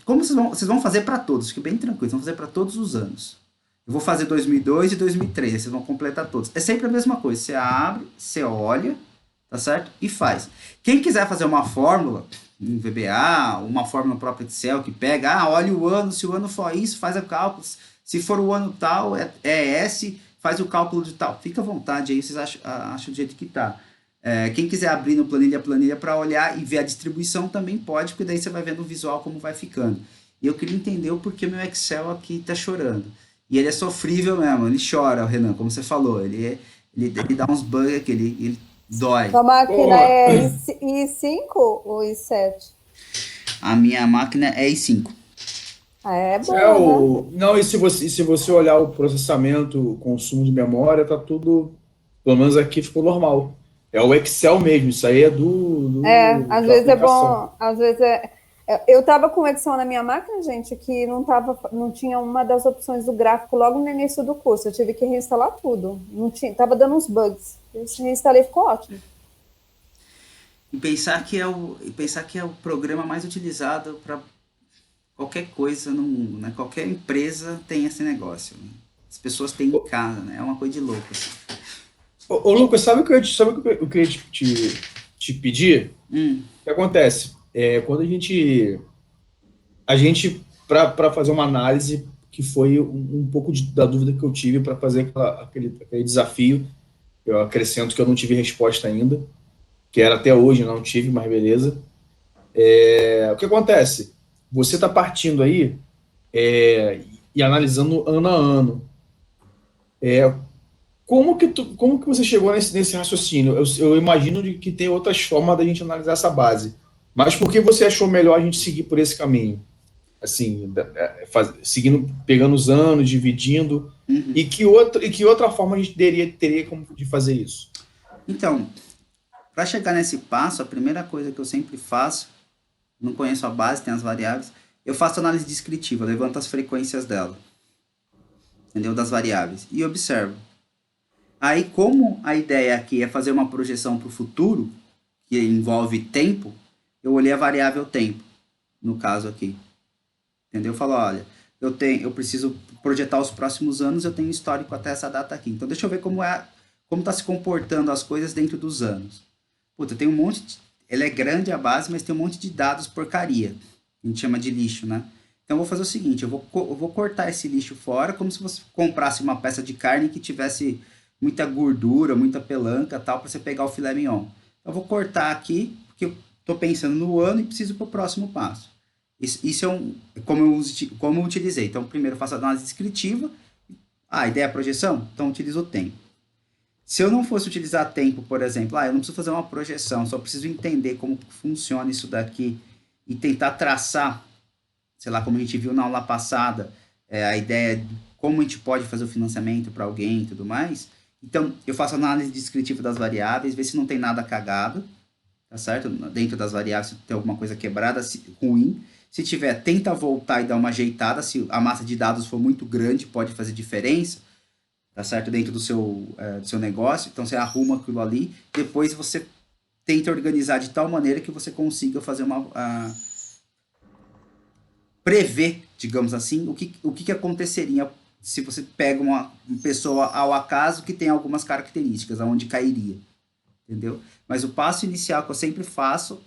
Como vocês vão fazer para todos, fique bem tranquilo, vocês vão fazer para todos os anos. Eu vou fazer 2002 e 2003, vocês vão completar todos. É sempre a mesma coisa, você abre, você olha, tá certo? E faz. Quem quiser fazer uma fórmula, um VBA, uma fórmula no próprio Excel que pega, olha o ano, se o ano for isso, faz o cálculo, se for o ano tal, é S, faz o cálculo de tal. Fica à vontade aí, vocês acham do jeito que tá. Quem quiser abrir no planilha para olhar e ver a distribuição também pode, porque daí você vai vendo o visual como vai ficando. E eu queria entender o porquê meu Excel aqui tá chorando. E ele é sofrível mesmo, ele chora, o Renan, como você falou, ele dá uns bugs aqui, ele dói. Sua máquina é i5 ou i7? A minha máquina é i5. É boa, né? Não, e se você olhar o processamento, o consumo de memória, tá tudo, pelo menos aqui ficou normal. É o Excel mesmo, isso aí é às vezes é bom, às vezes eu tava com o Excel na minha máquina, gente, que não tinha uma das opções do gráfico logo no início do curso, eu tive que reinstalar tudo, tava dando uns bugs, eu reinstalei e ficou ótimo. E pensar que é o programa mais utilizado para qualquer coisa no mundo, né? Qualquer empresa tem esse negócio, né? As pessoas têm em casa, né? É uma coisa de louco, assim. Ô Lucas, sabe o que eu queria te pedir? O que acontece? Quando a gente para fazer uma análise, que foi um pouco da dúvida que eu tive para fazer aquele desafio, eu acrescento que eu não tive resposta ainda, que era até hoje, não tive, mas beleza. O que acontece? Você está partindo aí e analisando ano a ano. Como que você chegou nesse raciocínio? Eu imagino que tem outras formas da gente analisar essa base. Mas por que você achou melhor a gente seguir por esse caminho? Assim, seguindo, pegando os anos, dividindo. E que outra forma a gente teria como de fazer isso? Então, para chegar nesse passo, a primeira coisa que eu sempre faço, não conheço a base, tem as variáveis, eu faço análise descritiva, levanto as frequências dela, entendeu? Das variáveis, e observo. Aí, como a ideia aqui é fazer uma projeção para o futuro, que envolve tempo, eu olhei a variável tempo, no caso aqui. Entendeu? Eu falo, olha, eu preciso projetar os próximos anos, eu tenho histórico até essa data aqui. Então, deixa eu ver como está se comportando as coisas dentro dos anos. Puta, tem um monte, ela é grande a base, mas tem um monte de dados porcaria. A gente chama de lixo, né? Então, eu vou fazer o seguinte, eu vou cortar esse lixo fora, como se você comprasse uma peça de carne que tivesse muita gordura, muita pelanca, tal, para você pegar o filé mignon. Eu vou cortar aqui, porque eu estou pensando no ano e preciso para o próximo passo. Isso é como eu utilizei. Então, primeiro eu faço a análise descritiva. A ideia é a projeção? Então, eu utilizo o tempo. Se eu não fosse utilizar tempo, por exemplo, eu não preciso fazer uma projeção, só preciso entender como funciona isso daqui e tentar traçar, sei lá, como a gente viu na aula passada, a ideia de como a gente pode fazer o financiamento para alguém e tudo mais. Então, eu faço análise descritiva das variáveis, ver se não tem nada cagado, tá certo? Dentro das variáveis, se tem alguma coisa quebrada, ruim. Se tiver, tenta voltar e dar uma ajeitada. Se a massa de dados for muito grande, pode fazer diferença, tá certo? Dentro do seu negócio. Então, você arruma aquilo ali. Depois, você tenta organizar de tal maneira que você consiga fazer prever, digamos assim, o que aconteceria se você pega uma pessoa ao acaso que tem algumas características, aonde cairia, entendeu? Mas o passo inicial que eu sempre faço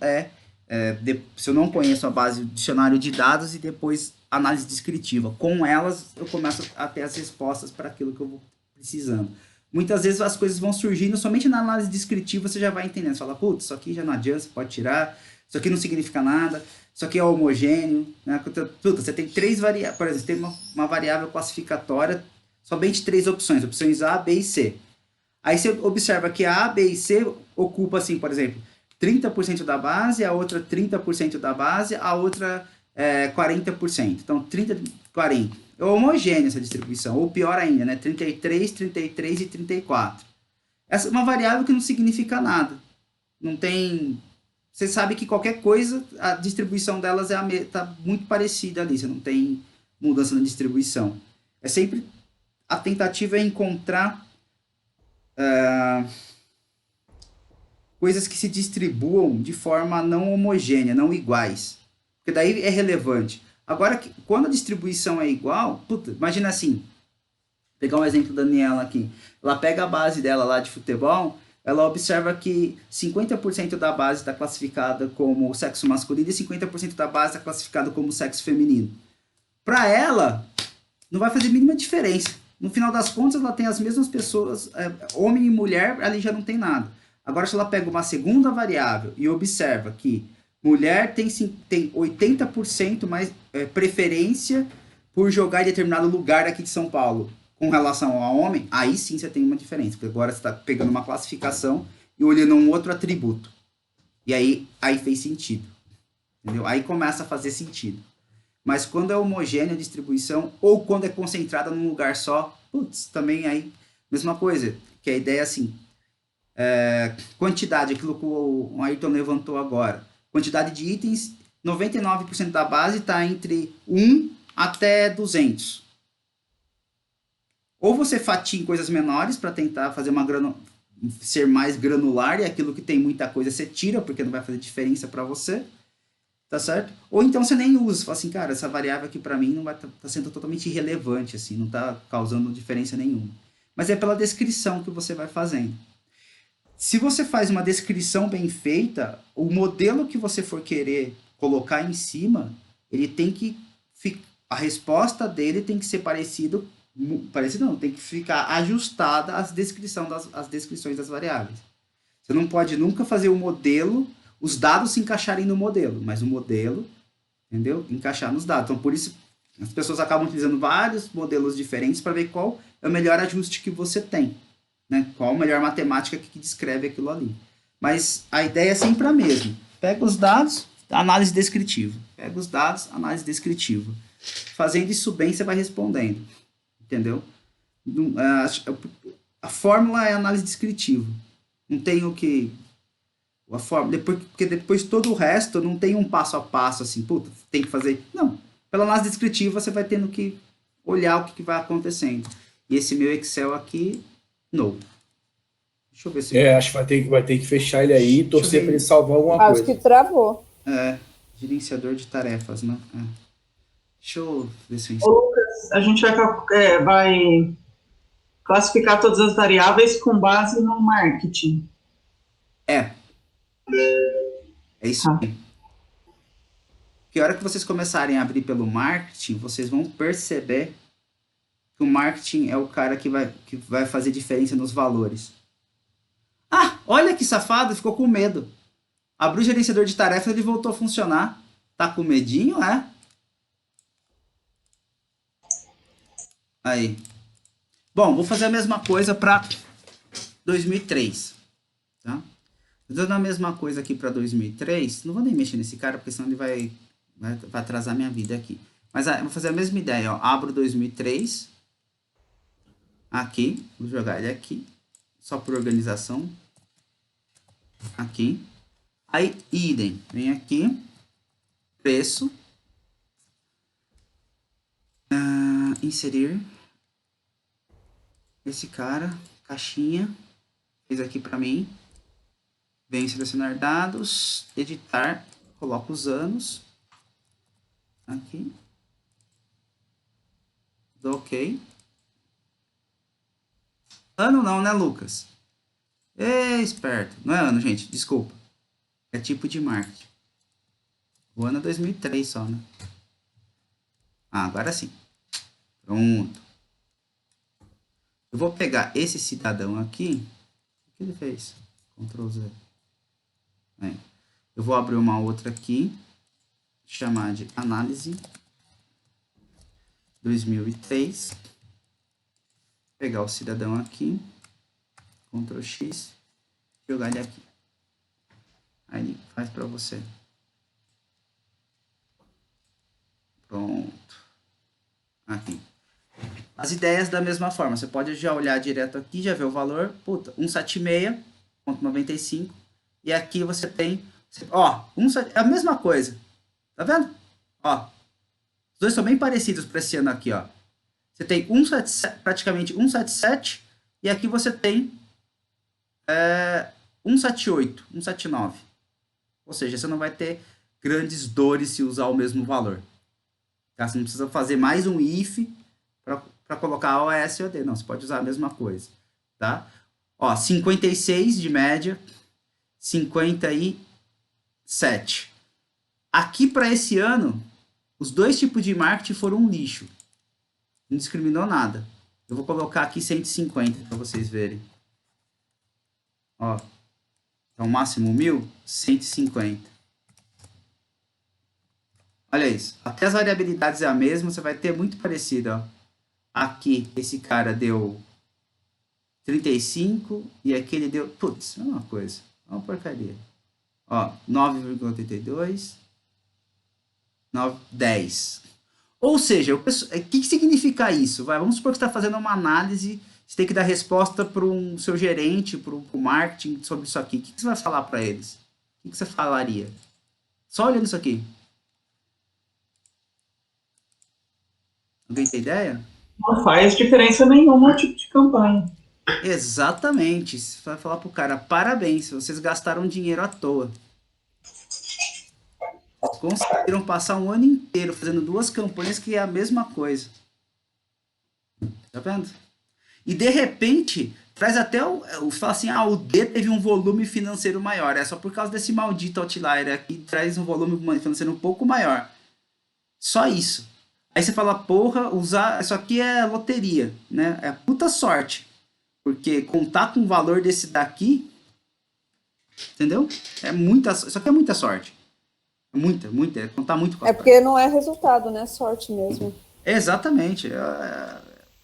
se eu não conheço a base, o dicionário de dados e depois análise descritiva. Com elas, eu começo a ter as respostas para aquilo que eu vou precisando. muitas vezes as coisas vão surgindo, somente na análise descritiva você já vai entendendo. Você fala, putz, isso aqui já não adianta, você pode tirar, isso aqui não significa nada, isso aqui é homogêneo, né? Puta, você tem 3 variáveis, por exemplo, tem uma variável classificatória, somente 3 opções, opções A, B e C. Aí você observa que a B e C ocupa, assim, por exemplo, 30% da base, a outra 30% da base, a outra 40%. Então, 30, 40. É homogênea essa distribuição, ou pior ainda, né? 33, 33 e 34. Essa é uma variável que não significa nada. Não tem... Você sabe que qualquer coisa, a distribuição delas tá muito parecida ali, você não tem mudança na distribuição. É sempre... A tentativa é encontrar coisas que se distribuam de forma não homogênea, não iguais. Porque daí é relevante. Agora, quando a distribuição é igual, puta, imagina assim, pegar um exemplo da Daniela aqui. Ela pega a base dela lá de futebol, ela observa que 50% da base está classificada como sexo masculino e 50% da base está classificada como sexo feminino. Para ela, não vai fazer a mínima diferença. No final das contas, ela tem as mesmas pessoas, homem e mulher, ali já não tem nada. Agora, se ela pega uma segunda variável e observa que mulher tem 80% mais preferência por jogar em determinado lugar aqui de São Paulo com relação ao homem, aí sim você tem uma diferença, porque agora você está pegando uma classificação e olhando um outro atributo. E aí fez sentido. Entendeu? Aí começa a fazer sentido. Mas quando é homogênea a distribuição, ou quando é concentrada num lugar só, putz, também aí, mesma coisa. Que a ideia é assim, quantidade, aquilo que o Ayrton levantou agora. Quantidade de itens, 99% da base está entre 1 até 200. Ou você fatia em coisas menores para tentar fazer ser mais granular, e aquilo que tem muita coisa você tira, porque não vai fazer diferença para você. Tá certo? Ou então você nem usa, você fala assim, cara, essa variável aqui para mim não vai tá sendo totalmente irrelevante, assim, não tá causando diferença nenhuma. Mas é pela descrição que você vai fazendo. Se você faz uma descrição bem feita, o modelo que você for querer colocar em cima, ele tem que a resposta dele tem que ser parecido não, tem que ficar ajustada às descrições das variáveis. Você não pode nunca fazer o modelo, os dados se encaixarem no modelo, mas o modelo, entendeu? Encaixar nos dados. Então, por isso, as pessoas acabam utilizando vários modelos diferentes para ver qual é o melhor ajuste que você tem, né? Qual a melhor matemática que descreve aquilo ali. Mas a ideia é sempre a mesma. Pega os dados, análise descritiva. Pega os dados, análise descritiva. Fazendo isso bem, você vai respondendo. Entendeu? A fórmula é análise descritiva. Não tem o que... porque depois todo o resto não tem um passo a passo assim, puta, tem que fazer. Não. Pela análise descritiva você vai tendo que olhar o que vai acontecendo. E esse meu Excel aqui, não. Deixa eu ver se... acho que vai ter que fechar ele aí e torcer para ele salvar alguma coisa. Acho que travou. Gerenciador de tarefas, né? Deixa eu ver se eu... Ô, Lucas, a gente vai classificar todas as variáveis com base no marketing. É isso aí. Que hora que vocês começarem a abrir pelo marketing, vocês vão perceber que o marketing é o cara que vai fazer diferença nos valores. Ah, olha que safado, ficou com medo. Abriu o gerenciador de tarefas, ele voltou a funcionar. Tá com medinho, é? Aí. Bom, vou fazer a mesma coisa para 2003. Tá? Fazendo a mesma coisa aqui para 2003. Não vou nem mexer nesse cara, porque senão ele vai atrasar minha vida aqui. Mas vou fazer a mesma ideia. Ó. Abro 2003. Aqui. Vou jogar ele aqui. Só por organização. Aqui. Aí, idem. Vem aqui. Preço. Inserir. Esse cara. Caixinha. Fez aqui para mim. Vem selecionar dados. Editar. Coloco os anos. Aqui. Dou OK. Ano não, né, Lucas? Esperto. Não é ano, gente. Desculpa. É tipo de marketing. O ano é 2003 só, né? Agora sim. Pronto. Eu vou pegar esse cidadão aqui. O que ele fez? Ctrl Z. Aí. Eu vou abrir uma outra aqui. Chamar de análise 2003. Pegar o cidadão aqui. Ctrl X. Jogar ele aqui. Aí ele faz para você. Pronto. Aqui. As ideias da mesma forma. Você pode já olhar direto aqui, já ver o valor. Puta, 176,95. E aqui você tem... Ó, é a mesma coisa. Tá vendo? Ó. Os dois são bem parecidos para esse ano aqui, ó. Você tem 177, praticamente 177. E aqui você tem 178, 179. Ou seja, você não vai ter grandes dores se usar o mesmo valor. Tá? Você não precisa fazer mais um if para colocar OS ou OD. Não, você pode usar a mesma coisa. Tá? Ó, 56 de média, 57. Aqui para esse ano, os dois tipos de marketing foram um lixo. Não discriminou nada. Eu vou colocar aqui 150 para vocês verem. Ó. Então, máximo 1.000, 150. Olha isso. Até as variabilidades é a mesma, você vai ter muito parecido, ó. Aqui, esse cara deu 35 e aqui ele deu... Putz, é uma coisa. É uma porcaria. Ó, 9,82. 10. Ou seja, o que significa isso? Vamos supor que você está fazendo uma análise, você tem que dar resposta para um seu gerente, para o marketing sobre isso aqui. O que você vai falar para eles? O que você falaria? Só olhando isso aqui. Alguém tem ideia? Não faz diferença nenhuma no tipo de campanha. Exatamente. Você vai falar para o cara, parabéns, vocês gastaram dinheiro à toa. Conseguiram passar um ano inteiro fazendo duas campanhas que é a mesma coisa. Tá vendo? E de repente, traz até fala assim, o D teve um volume financeiro maior. É só por causa desse maldito outlier aqui, traz um volume financeiro um pouco maior. Só isso. Aí você fala, porra, isso aqui é loteria, né? É puta sorte. Porque contar com o valor desse daqui, entendeu? Isso aqui é muita sorte. Muita, contar muito com a porque não é resultado, né? Sorte mesmo. Exatamente.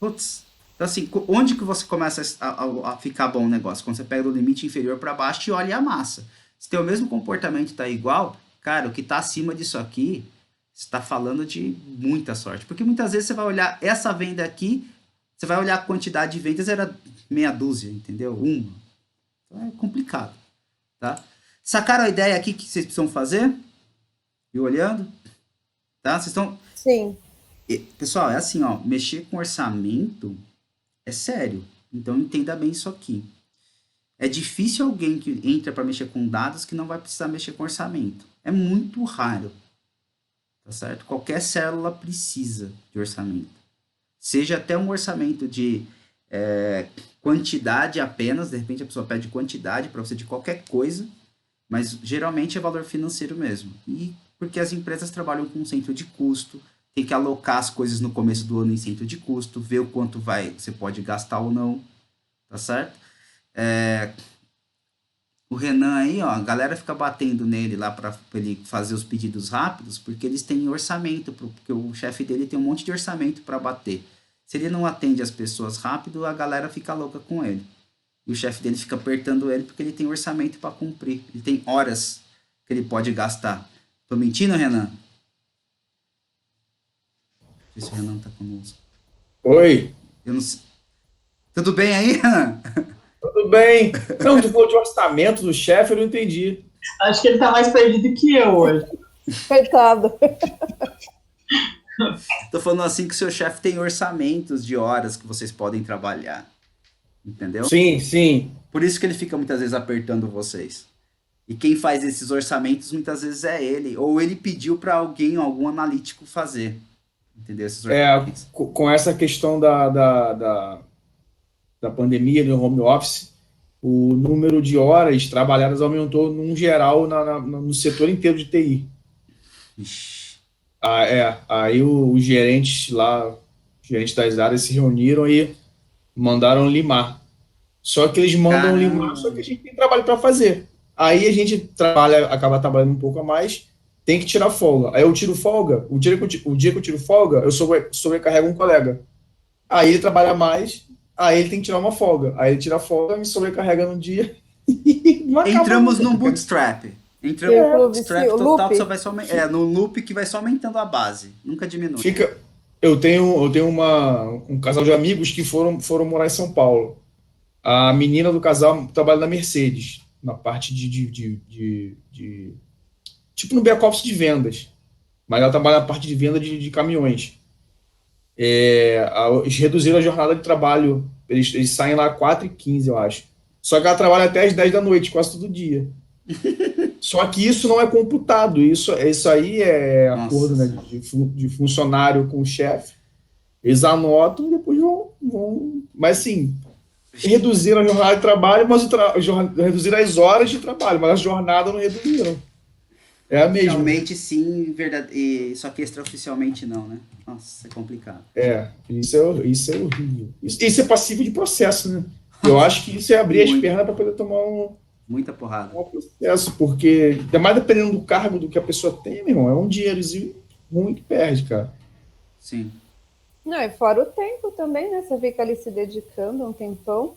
Putz. Então, assim, onde que você começa a ficar bom o negócio? Quando você pega do limite inferior para baixo e olha a massa. Se tem o mesmo comportamento, tá igual, cara, o que tá acima disso aqui, você tá falando de muita sorte. Porque muitas vezes você vai olhar essa venda aqui, você vai olhar a quantidade de vendas, era meia dúzia, entendeu? Uma. Então é complicado, tá? Sacaram a ideia aqui que vocês precisam fazer? E olhando, tá? Vocês estão... Sim. Pessoal, é assim, ó, mexer com orçamento é sério. Então, entenda bem isso aqui. É difícil alguém que entra para mexer com dados que não vai precisar mexer com orçamento. É muito raro, tá certo? Qualquer célula precisa de orçamento. Seja até um orçamento de quantidade apenas, de repente a pessoa pede quantidade para você de qualquer coisa, mas geralmente é valor financeiro mesmo. E porque as empresas trabalham com um centro de custo, tem que alocar as coisas no começo do ano em centro de custo, ver o quanto você pode gastar ou não, tá certo? O Renan aí, ó, a galera fica batendo nele lá para ele fazer os pedidos rápidos, porque eles têm orçamento, porque o chefe dele tem um monte de orçamento para bater. Se ele não atende as pessoas rápido, a galera fica louca com ele. E o chefe dele fica apertando ele porque ele tem orçamento para cumprir. Ele tem horas que ele pode gastar. Tô mentindo, Renan? Deixa eu ver se o Renan tá conosco. Oi. Eu não sei. Tudo bem aí, Renan? Tudo bem. Não, tu falou de orçamento do chefe, eu não entendi. Acho que ele tá mais perdido que eu hoje. Coitado. Tô falando assim que o seu chefe tem orçamentos de horas que vocês podem trabalhar. Entendeu? Sim, sim. Por isso que ele fica muitas vezes apertando vocês. E quem faz esses orçamentos muitas vezes é ele. Ou ele pediu para algum analítico fazer. Entendeu? Esses orçamentos. Com essa questão da pandemia, do home office, o número de horas trabalhadas aumentou num geral no setor inteiro de TI. Ixi. Aí os gerentes lá, os gerentes das áreas se reuniram e Mandaram limar. Só que eles mandam limar, só que a gente tem trabalho para fazer. Aí a gente acaba trabalhando um pouco a mais, tem que tirar folga. Aí eu tiro folga, o dia que eu tiro folga, eu sobrecarrego um colega. Aí ele trabalha mais, aí ele tem que tirar uma folga. Aí ele tira a folga, me sobrecarrega no dia. Entramos num bootstrap. Entramos É, num bootstrap o total, loop. só vai só, no loop que vai só aumentando a base. Nunca diminui. Eu tenho um casal de amigos que foram morar em São Paulo. A menina do casal trabalha na Mercedes, na parte tipo no back-office de vendas. Mas ela trabalha na parte de venda de caminhões. Eles reduziram a jornada de trabalho. Eles saem lá às 4h15, eu acho. Só que ela trabalha até às 10 da noite, quase todo dia. Só que isso não é computado. Isso aí é acordo, né, de funcionário com o chefe. Eles anotam e depois vão. Mas assim, reduziram a jornada de trabalho, mas reduziram as horas de trabalho, mas a jornada não reduziram. É a mesma. Oficialmente sim, verdade. Só que extraoficialmente não, né? Nossa, é complicado. Isso é horrível. Isso é passivo de processo, né? Eu acho que isso é abrir as pernas para poder tomar muita porrada. Um processo, porque, ainda mais dependendo do cargo do que a pessoa tem, meu irmão, é um dinheirozinho ruim que perde, cara. Sim. Não, e fora o tempo também, né? Você fica ali se dedicando um tempão.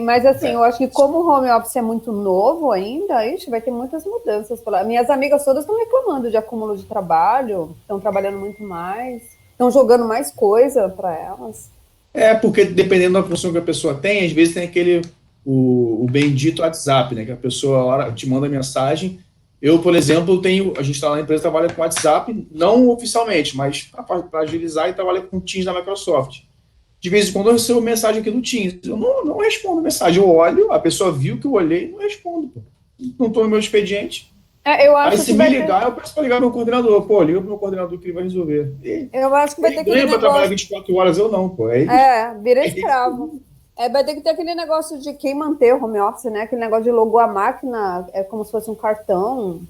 Mas assim, eu acho que como o home office é muito novo ainda, a gente vai ter muitas mudanças. Minhas amigas todas estão reclamando de acúmulo de trabalho, estão trabalhando muito mais, estão jogando mais coisa para elas. Porque dependendo da função que a pessoa tem, às vezes tem o bendito WhatsApp, né? Que a pessoa te manda mensagem. Eu, por exemplo, a gente está lá na empresa, trabalha com WhatsApp, não oficialmente, mas para agilizar, e trabalha com Teams da Microsoft. De vez em quando eu recebo mensagem aqui do Teams. Eu não respondo mensagem. Eu olho, a pessoa viu que eu olhei e não respondo. Pô. Não estou no meu expediente. Eu acho Aí se me ligar, eu peço para ligar meu coordenador. Pô, liga pro meu coordenador que ele vai resolver. Eu acho que vai ter que ganha para trabalhar 24 horas, eu não, pô. Vira escravo. Vai ter que ter aquele negócio de quem manter o home office, né? Aquele negócio de logar a máquina, é como se fosse um cartão,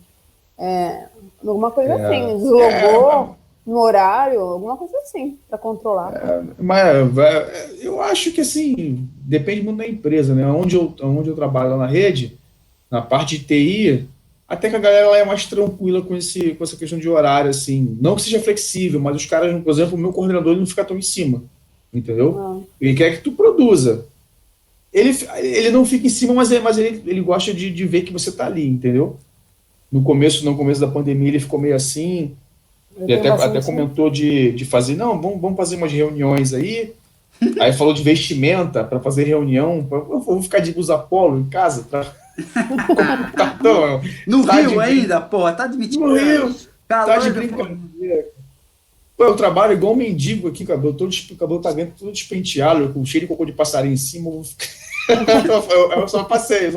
alguma coisa assim. Deslogou no horário, alguma coisa assim, para controlar. Mas eu acho que, assim, depende muito da empresa, né? Onde eu trabalho lá na rede, na parte de TI, até que a galera lá é mais tranquila com essa questão de horário, assim. Não que seja flexível, mas os caras, por exemplo, o meu coordenador ele não fica tão em cima, entendeu? Ele quer que tu produza. Ele não fica em cima, mas ele gosta de ver que você tá ali, entendeu? No começo da pandemia, ele ficou meio assim. Ele até comentou de fazer, não, vamos fazer umas reuniões aí. Aí falou de vestimenta para fazer reunião. Eu vou ficar de blusa polo em casa. No Rio ainda, porra, tá admitindo. No Rio, tá de brincadeira. Pô, eu trabalho igual um mendigo aqui, cabelo tá dentro, todo despenteado, com cheiro de cocô de passarinho em cima. Eu só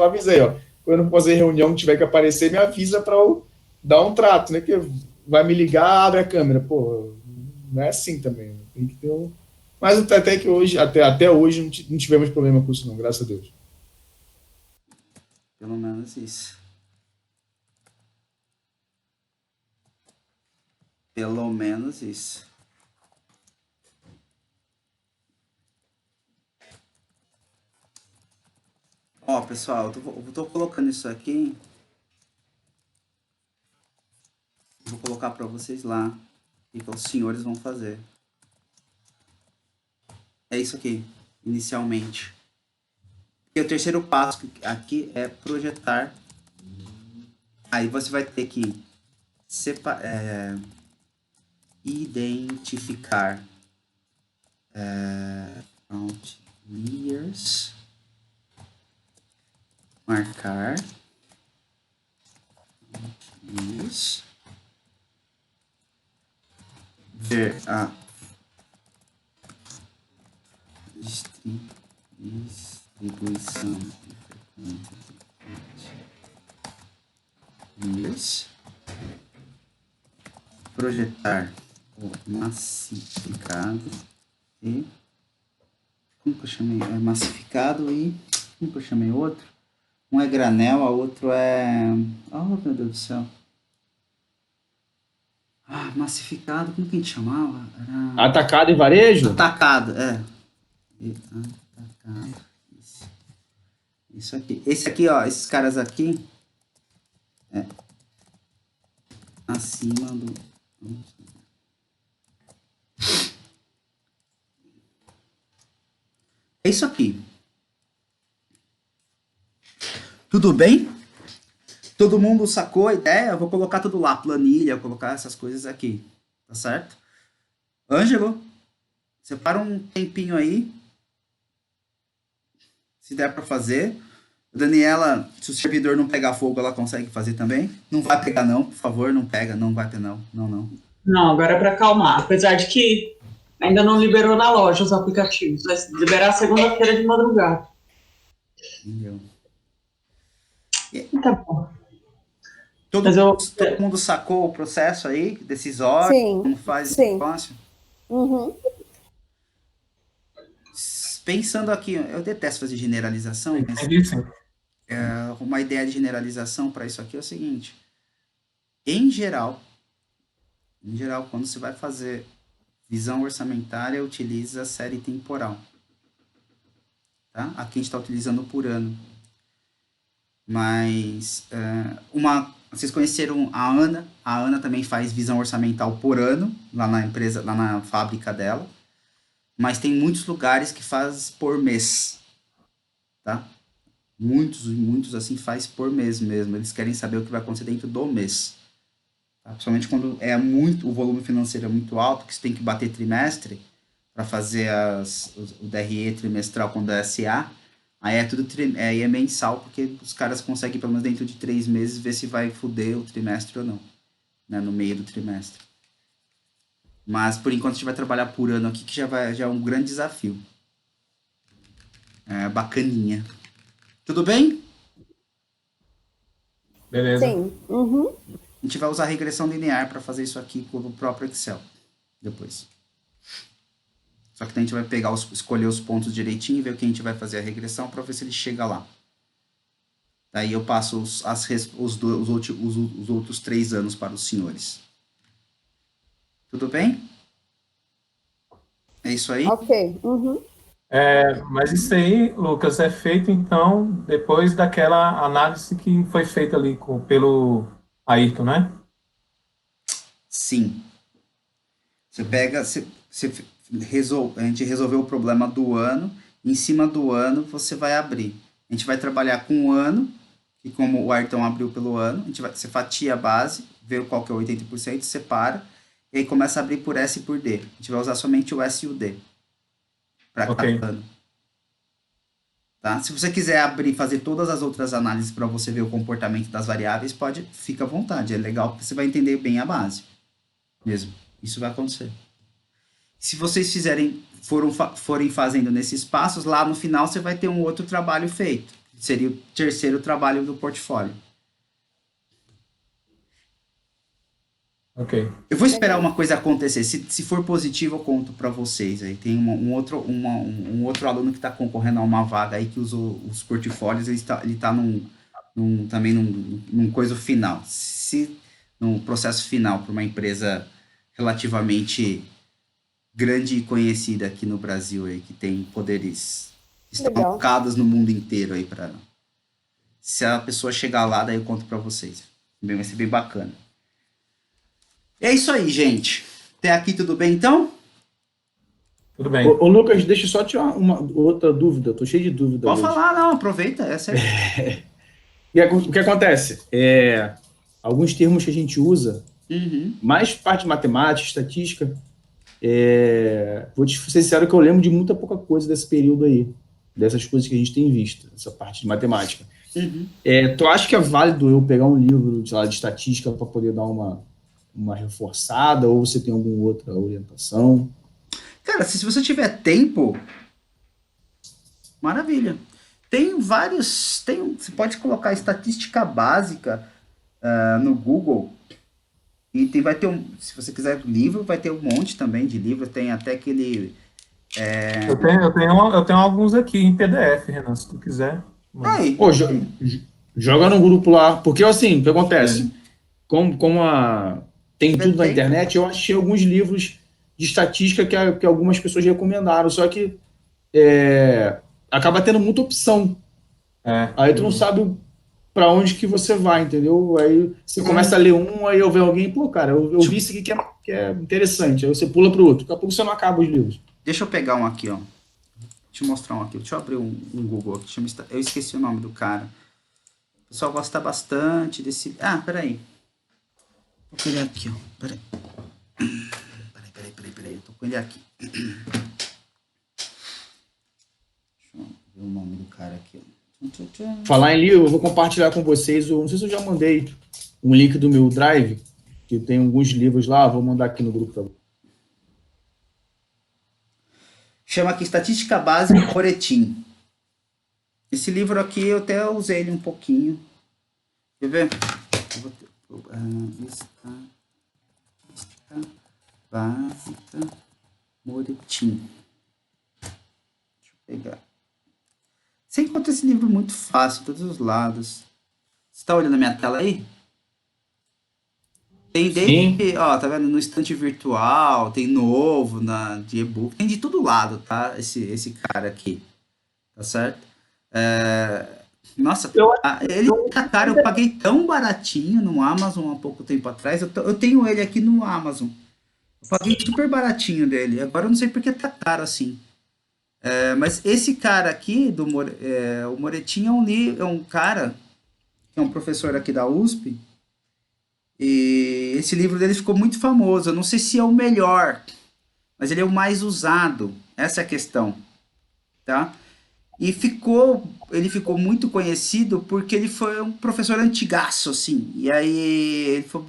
avisei, ó. Quando eu fazer reunião, tiver que aparecer, me avisa para eu dar um trato, né? Que vai me ligar, abre a câmera. Pô, não é assim também. Tem que ter um... Mas até que hoje, até hoje, não tivemos problema com isso, não, graças a Deus. Pelo menos isso. Pelo menos isso. Ó, pessoal, eu tô colocando isso aqui. Vou colocar para vocês lá. E que os senhores vão fazer. É isso aqui, inicialmente. E o terceiro passo aqui é projetar. Aí você vai ter que identificar layers, marcar isso, ver a distribuição isso, projetar o massificado e como que eu chamei? Massificado e como que eu chamei outro? Um é granel, a outro é... Oh, meu Deus do céu. Massificado, como que a gente chamava? Atacado e varejo? Atacado, Isso aqui. Esse aqui, ó, esses caras aqui é acima do... É isso aqui. Tudo bem? Todo mundo sacou a ideia? Eu vou colocar tudo lá, planilha, vou colocar essas coisas aqui. Tá certo? Ângelo, separa um tempinho aí. Se der para fazer. Daniela, se o servidor não pegar fogo, ela consegue fazer também. Não vai pegar não, por favor, não pega, não vai ter não. Não, agora é para acalmar. Apesar de que ainda não liberou na loja os aplicativos. Vai liberar segunda-feira de madrugada. Entendeu? Tá bom. Todo mundo sacou o processo aí, decisório, Sim, como faz esse sim. negócio? Uhum. Pensando aqui, eu detesto fazer generalização, mas uma ideia de generalização para isso aqui é o seguinte. Em geral, quando você vai fazer visão orçamentária, utiliza a série temporal. Tá? Aqui a gente está utilizando por ano. Mas vocês conheceram a Ana? A Ana também faz visão orçamental por ano, lá na empresa, lá na fábrica dela. Mas tem muitos lugares que faz por mês, tá? Muitos assim faz por mês mesmo. Eles querem saber o que vai acontecer dentro do mês. Tá? Principalmente quando o volume financeiro é muito alto, que você tem que bater trimestre para fazer o DRE trimestral quando é SA. Aí é tudo aí é mensal, porque os caras conseguem, pelo menos dentro de 3 meses, ver se vai foder o trimestre ou não, né, no meio do trimestre. Mas, por enquanto, a gente vai trabalhar por ano aqui, que já é um grande desafio. É bacaninha. Tudo bem? Beleza. Sim. Uhum. A gente vai usar regressão linear para fazer isso aqui com o próprio Excel, depois. Só que a gente vai escolher os pontos direitinho e ver o que a gente vai fazer a regressão para ver se ele chega lá. Daí eu passo os outros 3 anos para os senhores. Tudo bem? É isso aí? Ok. Uhum. Mas isso aí, Lucas, é feito, então, depois daquela análise que foi feita ali pelo Ayrton, né? Sim. Você pega... a gente resolveu o problema do ano. Em cima do ano, você vai abrir. A gente vai trabalhar com o ano, que como o Ayrton abriu pelo ano, você fatia a base, vê qual que é o 80%, separa, e aí começa a abrir por S e por D. A gente vai usar somente o S e o D para cada ano. Tá? Se você quiser fazer todas as outras análises para você ver o comportamento das variáveis, fica à vontade. É legal porque você vai entender bem a base. Mesmo. Isso vai acontecer. Se vocês forem fazendo nesses passos, lá no final você vai ter um outro trabalho feito. Seria o terceiro trabalho do portfólio. Ok. Eu vou esperar uma coisa acontecer. Se for positivo, eu conto para vocês. Aí tem um outro aluno que está concorrendo a uma vaga aí que usou os portfólios. Ele está também num coisa final. Num processo final para uma empresa relativamente grande e conhecida aqui no Brasil, aí, que tem poderes que estão alocados no mundo inteiro aí para. Se a pessoa chegar lá, daí eu conto para vocês. Vai ser bem bacana. É isso aí, gente. Até aqui tudo bem, então? Tudo bem. Ô, Lucas, deixa eu só tirar uma outra dúvida. Tô cheio de dúvida. Pode falar, não. Aproveita. Essa é... O que acontece? Alguns termos que a gente usa, mais parte de matemática, estatística, vou te ser sincero que eu lembro de muita pouca coisa desse período aí, dessas coisas que a gente tem visto, essa parte de matemática. Tu acha que é válido eu pegar um livro de estatística para poder dar uma reforçada, ou você tem alguma outra orientação? Cara, se você tiver tempo, maravilha. Tem vários... você pode colocar estatística básica no Google, e vai ter se você quiser livro, vai ter um monte também de livro. Tem até aquele... Eu tenho alguns aqui em PDF, Renan, se tu quiser. Pô, joga no grupo lá, porque assim, o que acontece? Como tem tudo na internet, eu achei alguns livros de estatística que algumas pessoas recomendaram, só que acaba tendo muita opção. Aí tu não sabe para onde que você vai, entendeu? Aí você começa a ler um, aí eu vejo alguém, pô, cara, eu vi isso aqui que é interessante. Aí você pula pro outro. Daqui a pouco você não acaba os livros. Deixa eu pegar um aqui, ó. Deixa eu mostrar um aqui. Deixa eu abrir um Google aqui. Eu esqueci o nome do cara. O pessoal gosta bastante desse... Ah, peraí. Vou pegar aqui, ó. Peraí. Eu tô com ele aqui. Deixa eu ver o nome do cara aqui, ó. Falar em livro, eu vou compartilhar com vocês, não sei se eu já mandei um link do meu Drive, que tem alguns livros lá, vou mandar aqui no grupo também. Chama aqui Estatística Básica Moretin. Esse livro aqui eu até usei ele um pouquinho. Quer ver? Estatística Básica Moretin. Deixa eu pegar. Você encontra esse livro muito fácil, em todos os lados. Você está olhando a minha tela aí? Tem desde, ó, tá vendo? No estante virtual, tem novo, de e-book, tem de todo lado, tá? Esse cara aqui, tá certo? Nossa, ele tá caro, eu paguei tão baratinho no Amazon há pouco tempo atrás, eu tenho ele aqui no Amazon. Eu paguei super baratinho dele, agora eu não sei porque tá caro assim. Mas esse cara aqui, o Moretin, é um cara, que é um professor aqui da USP, e esse livro dele ficou muito famoso. Eu não sei se é o melhor, mas ele é o mais usado, essa é a questão, tá? E ele ficou muito conhecido porque ele foi um professor antigaço, assim, e aí ele foi...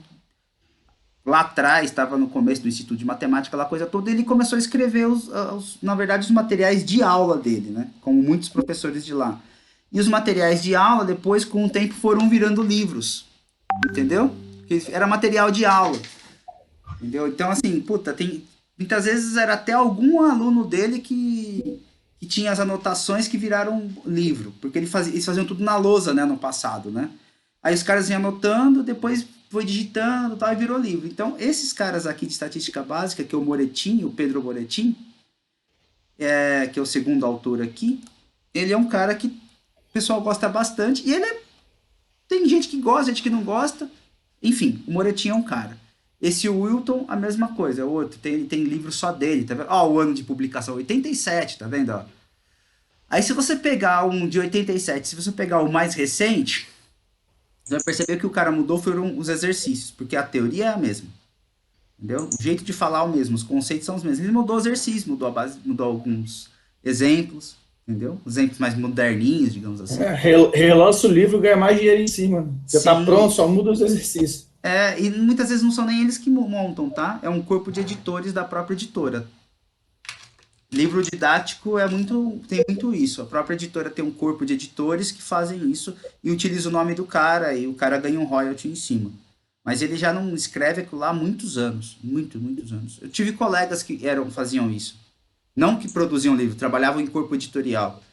Lá atrás, estava no começo do Instituto de Matemática, aquela coisa toda, e ele começou a escrever, na verdade, os materiais de aula dele, né? Como muitos professores de lá. E os materiais de aula, depois, com o tempo, foram virando livros. Entendeu? Porque era material de aula. Entendeu? Então, assim, muitas vezes era até algum aluno dele que tinha as anotações que viraram livro. Porque eles faziam tudo na lousa, né? No passado, né? Aí os caras iam anotando, depois... foi digitando, tal, e virou livro. Então, esses caras aqui de estatística básica, que é o Moretin, o Pedro Moretin, que é o segundo autor aqui, ele é um cara que o pessoal gosta bastante, e tem gente que gosta, gente que não gosta, enfim, o Moretin é um cara. Esse Wilton, a mesma coisa, o outro, tem livro só dele, tá vendo? Ó, o ano de publicação, 87, tá vendo? Ó. Aí, se você pegar um de 87, se você pegar o mais recente... Você vai perceber que o cara mudou foram os exercícios, porque a teoria é a mesma. Entendeu? O jeito de falar é o mesmo, os conceitos são os mesmos. Ele mudou os exercícios, mudou a base, mudou alguns exemplos, entendeu? Exemplos mais moderninhos, digamos assim. Relança o livro e ganha mais dinheiro em cima. Você tá pronto, só muda os exercícios. E muitas vezes não são nem eles que montam, tá? É um corpo de editores da própria editora. Livro didático tem muito isso. A própria editora tem um corpo de editores que fazem isso e utiliza o nome do cara e o cara ganha um royalty em cima. Mas ele já não escreve aquilo lá há muitos anos. Muitos anos. Eu tive colegas que faziam isso. Não que produziam livro, trabalhavam em corpo editorial.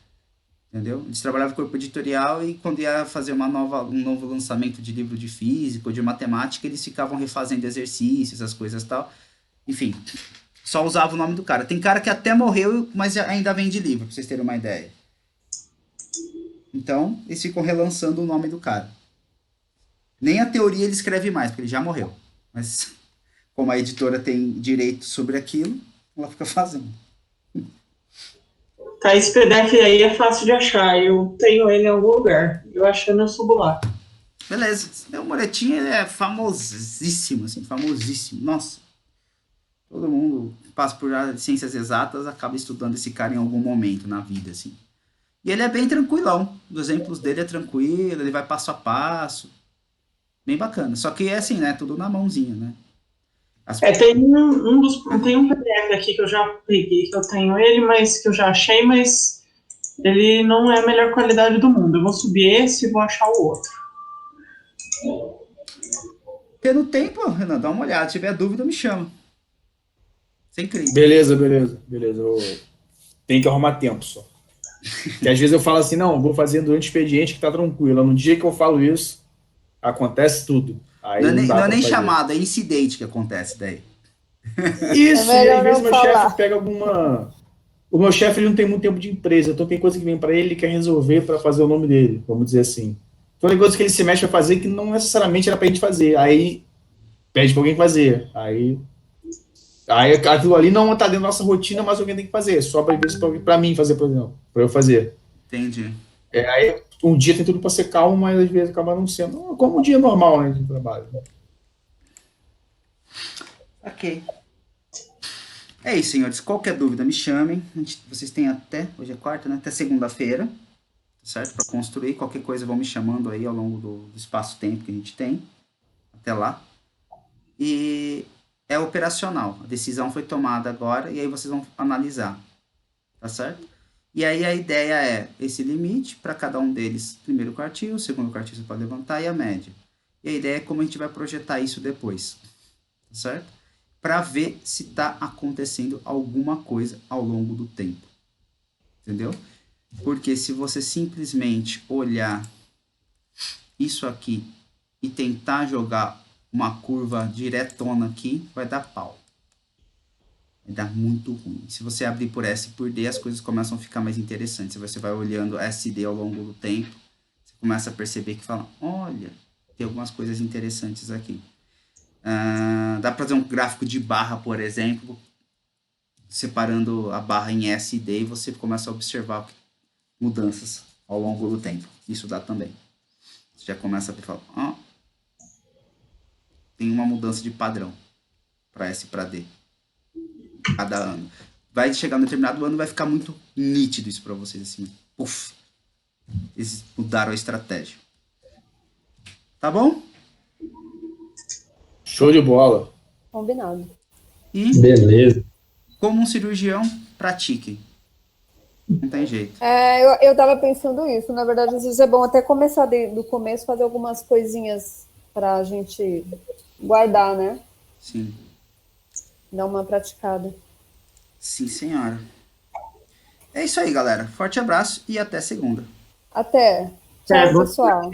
Entendeu? Eles trabalhavam em corpo editorial e quando ia fazer um novo lançamento de livro de física ou de matemática, eles ficavam refazendo exercícios, as coisas e tal. Enfim... Só usava o nome do cara. Tem cara que até morreu, mas ainda vende livro, pra vocês terem uma ideia. Então, eles ficam relançando o nome do cara. Nem a teoria ele escreve mais, porque ele já morreu. Mas, como a editora tem direito sobre aquilo, ela fica fazendo. Tá, esse PDF aí é fácil de achar. Eu tenho ele em algum lugar. Eu achando, eu subo lá. Beleza. O Moretin, ele é famosíssimo, assim, famosíssimo. Nossa. Todo mundo passa por área de ciências exatas, acaba estudando esse cara em algum momento na vida, assim. E ele é bem tranquilão. Os exemplos dele é tranquilo, ele vai passo a passo. Bem bacana. Só que é assim, né? Tudo na mãozinha, né? Tem um PDF aqui que eu já peguei, que eu tenho ele, mas que eu já achei, mas ele não é a melhor qualidade do mundo. Eu vou subir esse e vou achar o outro. Tendo tempo, Renan, dá uma olhada. Se tiver dúvida, me chama. Isso é incrível. Beleza. Tem que arrumar tempo só. Porque às vezes eu falo assim, não, vou fazer durante o expediente que tá tranquilo. No dia que eu falo isso, acontece tudo. Aí não é nem chamada, é incidente que acontece daí. Isso, e às vezes meu chefe pega o meu chefe ele não tem muito tempo de empresa, então tem coisa que vem para ele, ele quer resolver para fazer o nome dele, vamos dizer assim. Então tem coisa que ele se mexe a fazer que não necessariamente era para a gente fazer, aí pede para alguém fazer, aí aquilo ali não está dentro da nossa rotina, mas alguém tem que fazer, só para mim fazer, por exemplo, para eu fazer. Entendi. Aí um dia tem tudo para ser calmo, mas às vezes acaba não sendo, como um dia normal, né, de trabalho. Ok. É isso, senhores. Qualquer dúvida, me chamem. Vocês têm até, hoje é quarta, né? Até segunda-feira, certo? Para construir. Qualquer coisa vão me chamando aí ao longo do espaço-tempo que a gente tem. Até lá. E é operacional. A decisão foi tomada agora e aí vocês vão analisar. Tá certo? E aí a ideia é esse limite para cada um deles. Primeiro quartil, segundo quartil você pode levantar e a média. E a ideia é como a gente vai projetar isso depois. Tá certo? Para ver se está acontecendo alguma coisa ao longo do tempo. Entendeu? Porque se você simplesmente olhar isso aqui e tentar jogar uma curva diretona aqui, vai dar pau. Vai dar muito ruim. Se você abrir por S e por D, as coisas começam a ficar mais interessantes. Você vai olhando S e D ao longo do tempo, você começa a perceber que fala, olha, tem algumas coisas interessantes aqui. Dá para fazer um gráfico de barra, por exemplo, separando a barra em S e D, e você começa a observar mudanças ao longo do tempo. Isso dá também. Você já começa a falar, tem uma mudança de padrão para S e para D cada ano. Vai chegar no determinado ano, vai ficar muito nítido isso para vocês, assim, puf, eles mudaram a estratégia. Tá bom? Show de bola. Combinado. E, Beleza. como um cirurgião, pratique. Não tem jeito. Eu tava pensando isso. Na verdade, às vezes é bom até começar do começo, fazer algumas coisinhas pra gente guardar, né? Sim. Dar uma praticada. Sim, senhora. É isso aí, galera. Forte abraço e até segunda. Até. Tchau, pessoal.